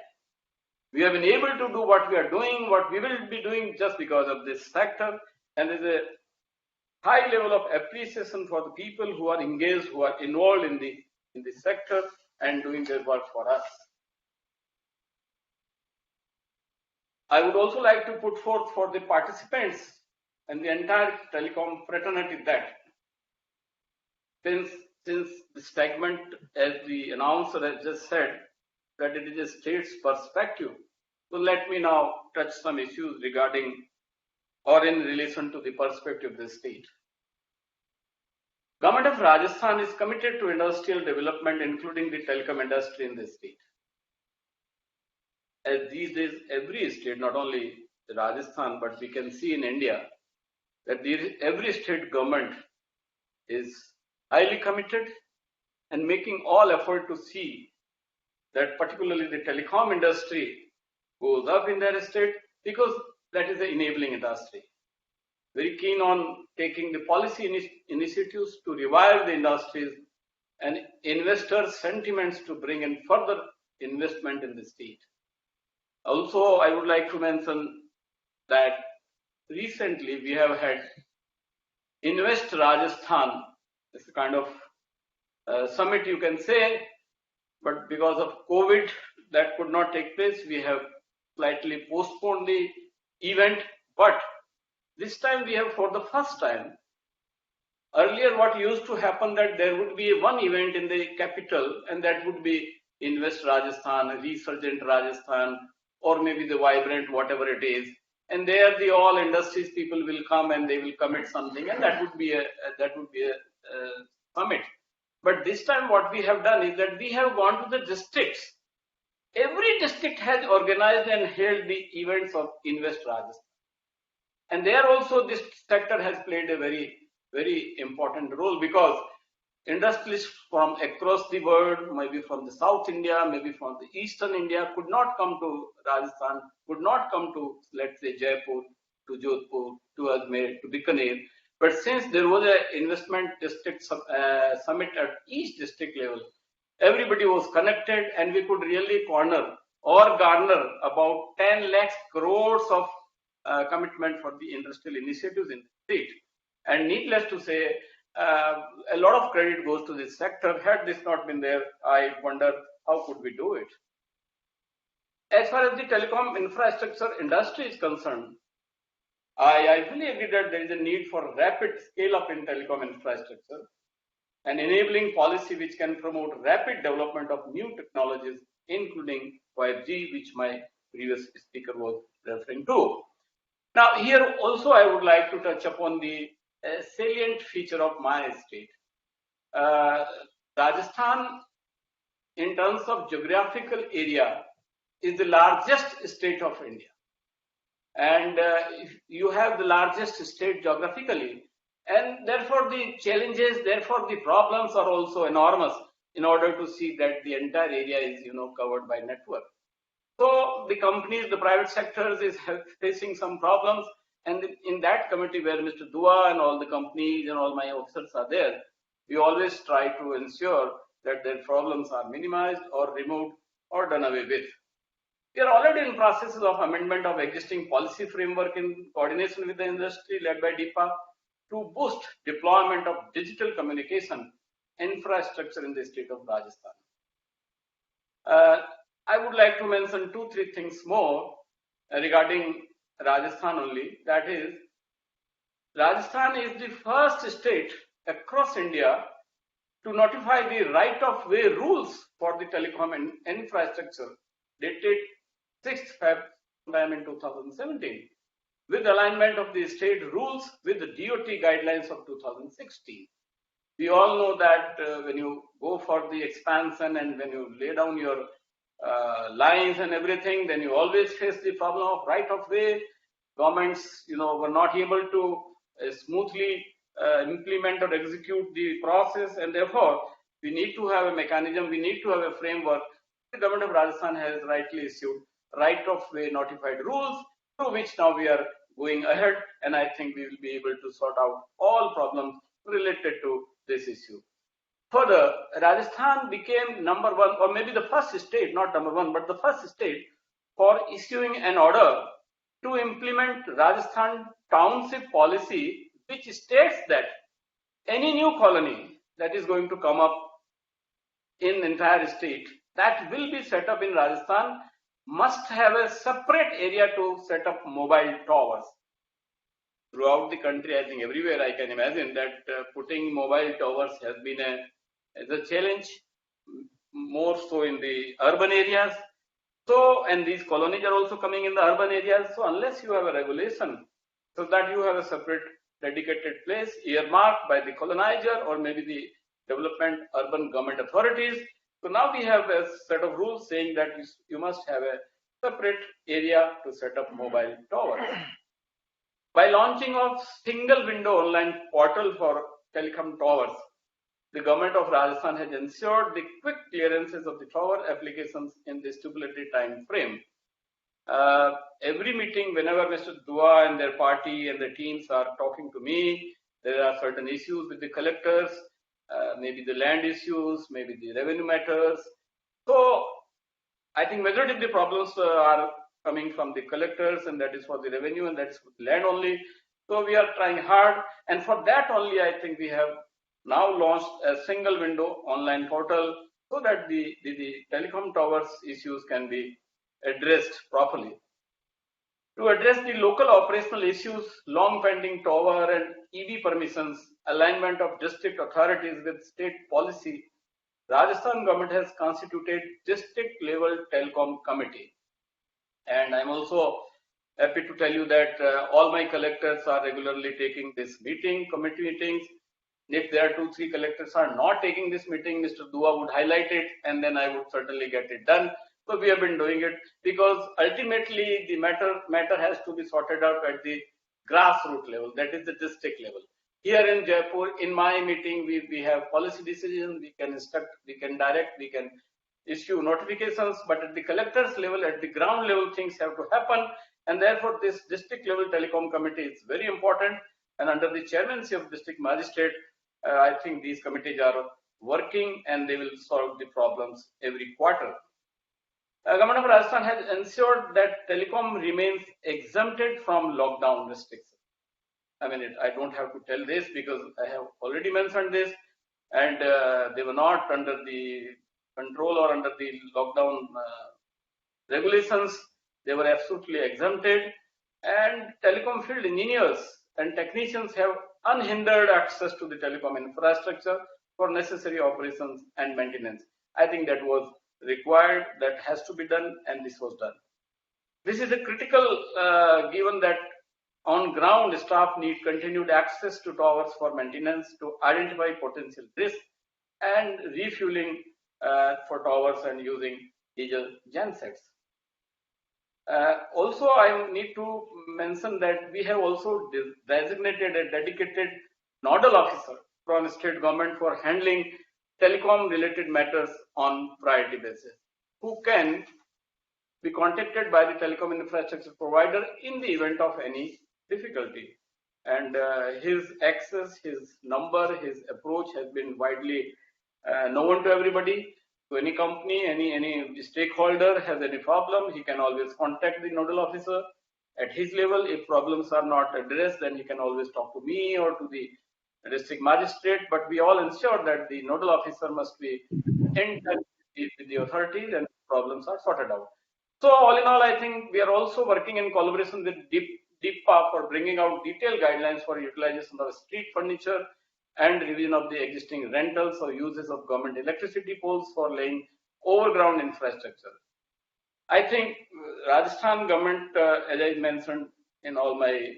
We have been able to do what we are doing, what we will be doing just because of this sector, and there is a high level of appreciation for the people who are engaged, who are involved in the sector and doing their work for us. I would also like to put forth for the participants and the entire telecom fraternity that since this segment, as the announcer has just said, that it is a state's perspective, so let me now touch some issues regarding or in relation to the perspective of the state. Government of Rajasthan is committed to industrial development, including the telecom industry in the state. As these days, every state, not only Rajasthan, but we can see in India that every state government is highly committed and making all effort to see that particularly the telecom industry goes up in their state, because that is the enabling industry. Very keen on taking the policy initiatives to revive the industries and investor sentiments to bring in further investment in the state. Also, I would like to mention that recently we have had Invest Rajasthan. It's a kind of summit, you can say, but because of COVID, that could not take place. We have slightly postponed the event, but this time we have, for the first time, earlier what used to happen that there would be one event in the capital, and that would be Invest Rajasthan, Resurgent Rajasthan, or maybe the Vibrant, whatever it is. And there the all industries people will come and they will commit something, and that would be a summit. But this time what we have done is that we have gone to the districts. Every district has organized and held the events of Invest Rajasthan. And there also this sector has played a very, very important role, because industries from across the world, maybe from the South India, maybe from the Eastern India, could not come to Rajasthan, could not come to, let's say, Jaipur, to Jodhpur, to Ajmer, to Bikaner. But since there was an investment district summit at each district level, everybody was connected, and we could really corner or garner about 10 lakh crores of commitment for the industrial initiatives in the state. And needless to say, a lot of credit goes to this sector. Had this not been there, I wonder how could we do it. As far as the telecom infrastructure industry is concerned, I fully agree that there is a need for rapid scale up in telecom infrastructure and enabling policy which can promote rapid development of new technologies, including 5G, which my previous speaker was referring to. Now, here also I would like to touch upon the salient feature of my state. Rajasthan, in terms of geographical area, is the largest state of India. And you have the largest state geographically, and therefore the challenges, therefore the problems are also enormous in order to see that the entire area is, covered by network. So the companies, the private sectors is facing some problems, and in that committee where Mr. Dua and all the companies and all my officers are there, we always try to ensure that their problems are minimized or removed or done away with. We are already in processes of amendment of existing policy framework in coordination with the industry led by DIPA to boost deployment of digital communication infrastructure in the state of Rajasthan. I would like to mention 2-3 things more regarding Rajasthan only. That is, Rajasthan is the first state across India to notify the right-of-way rules for the telecom infrastructure, dated 6th Feb sometime in 2017, with alignment of the state rules with the DOT guidelines of 2016. We all know that when you go for the expansion and when you lay down your lines and everything, then you always face the problem of right-of-way. Governments, were not able to smoothly implement or execute the process, and therefore we need to have a mechanism, we need to have a framework. The government of Rajasthan has rightly issued right-of-way notified rules, through which now we are going ahead, and I think we will be able to sort out all problems related to this issue. Further, Rajasthan became number one, or maybe the first state, not number one, but the first state for issuing an order to implement Rajasthan township policy, which states that any new colony that is going to come up in the entire state that will be set up in Rajasthan must have a separate area to set up mobile towers. Throughout the country, I think everywhere I can imagine that putting mobile towers has been a challenge, more so in the urban areas. So, and these colonies are also coming in the urban areas. So unless you have a regulation so that you have a separate dedicated place earmarked by the colonizer or maybe the development urban government authorities. So now we have a set of rules saying that you must have a separate area to set up mobile towers. By launching of single window online portal for telecom towers, the government of Rajasthan has ensured the quick clearances of the tower applications in the stipulated time frame. Every meeting, whenever Mr. Dua and their party and the teams are talking to me, there are certain issues with the collectors, maybe the land issues, maybe the revenue matters. So I think majority of the problems are coming from the collectors, and that is for the revenue, and that is for the land only. So we are trying hard, and for that only I think we have now launched a single window online portal so that the telecom towers issues can be addressed properly. To address the local operational issues, long pending tower and EV permissions, alignment of district authorities with state policy, Rajasthan government has constituted district level telecom committee. And I'm also happy to tell you that all my collectors are regularly taking this committee meetings. If there are 2-3 collectors are not taking this meeting, Mr. Dua would highlight it, and then I would certainly get it done. So we have been doing it because ultimately the matter has to be sorted out at the grassroots level, that is the district level. Here in Jaipur, in my meeting, we have policy decisions, we can instruct, we can direct, we can issue notifications, but at the collectors level, at the ground level, things have to happen. And therefore, this district level telecom committee is very important. And under the chairmanship of district magistrate, I think these committees are working and they will solve the problems every quarter. Government of Rajasthan has ensured that telecom remains exempted from lockdown restrictions. I mean, I don't have to tell this because I have already mentioned this, and they were not under the control or under the lockdown regulations. They were absolutely exempted, and telecom field engineers and technicians have unhindered access to the telecom infrastructure for necessary operations and maintenance. I think that was required, that has to be done, and this was done. This is a critical given that on ground staff need continued access to towers for maintenance to identify potential risks and refueling for towers and using diesel gensets. Also, I need to mention that we have also designated a dedicated nodal officer from the state government for handling telecom related matters on priority basis, who can be contacted by the telecom infrastructure provider in the event of any difficulty. And his access, his number, his approach has been widely known to everybody. To any company, any stakeholder has any problem, he can always contact the nodal officer at his level. If problems are not addressed, then he can always talk to me or to the district magistrate. But we all ensure that the nodal officer must be in touch with the authorities and problems are sorted out. So all in all, I think we are also working in collaboration with DIPA for bringing out detailed guidelines for utilization of street furniture and revision of the existing rentals or uses of government electricity poles for laying overground infrastructure. I think Rajasthan government, as I mentioned in all my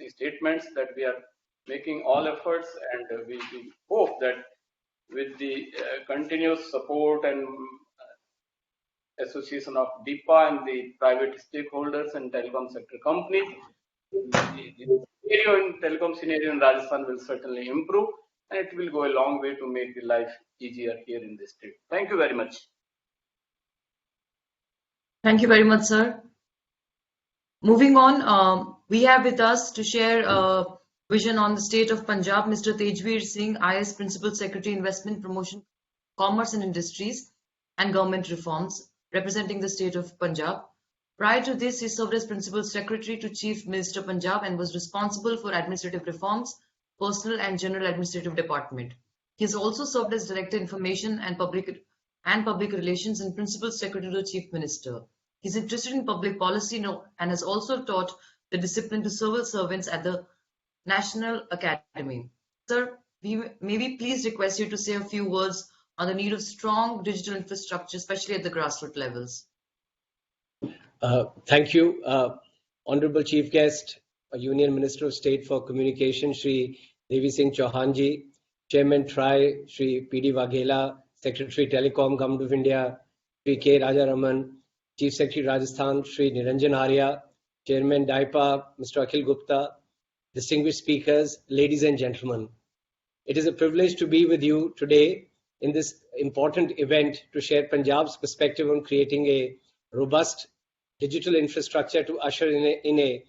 statements, that we are making all efforts, and we hope that with the continuous support and association of DIPA and the private stakeholders and telecom sector companies, the telecom scenario in Rajasthan will certainly improve, and it will go a long way to make the life easier here in this state. Thank you very much. Thank you very much, sir. Moving on, we have with us to share a vision on the state of Punjab, Mr. Tejveer Singh, IS Principal Secretary, Investment Promotion, Commerce and Industries and Government Reforms, representing the state of Punjab. Prior to this, he served as Principal Secretary to Chief Minister Punjab and was responsible for administrative reforms, personal and general administrative department. He has also served as Director Information and Public Relations and Principal Secretary to the Chief Minister. He is interested in public policy and has also taught the discipline to civil servants at the National Academy. Sir, may we please request you to say a few words on the need of strong digital infrastructure, especially at the grassroots levels. Thank you. Honorable Chief Guest, Union Minister of State for Communication, Shri Devi Singh Chauhan ji, Chairman TRI, Shri P.D. Waghela, Secretary Telecom, Government of India, Shri K. Rajaraman, Chief Secretary Rajasthan, Shri Niranjan Arya, Chairman DIPA, Mr. Akhil Gupta, distinguished speakers, ladies and gentlemen. It is a privilege to be with you today in this important event to share Punjab's perspective on creating a robust digital infrastructure to usher in a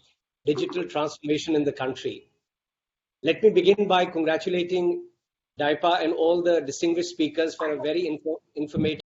digital transformation in the country. Let me begin by congratulating DIPA and all the distinguished speakers for a very informative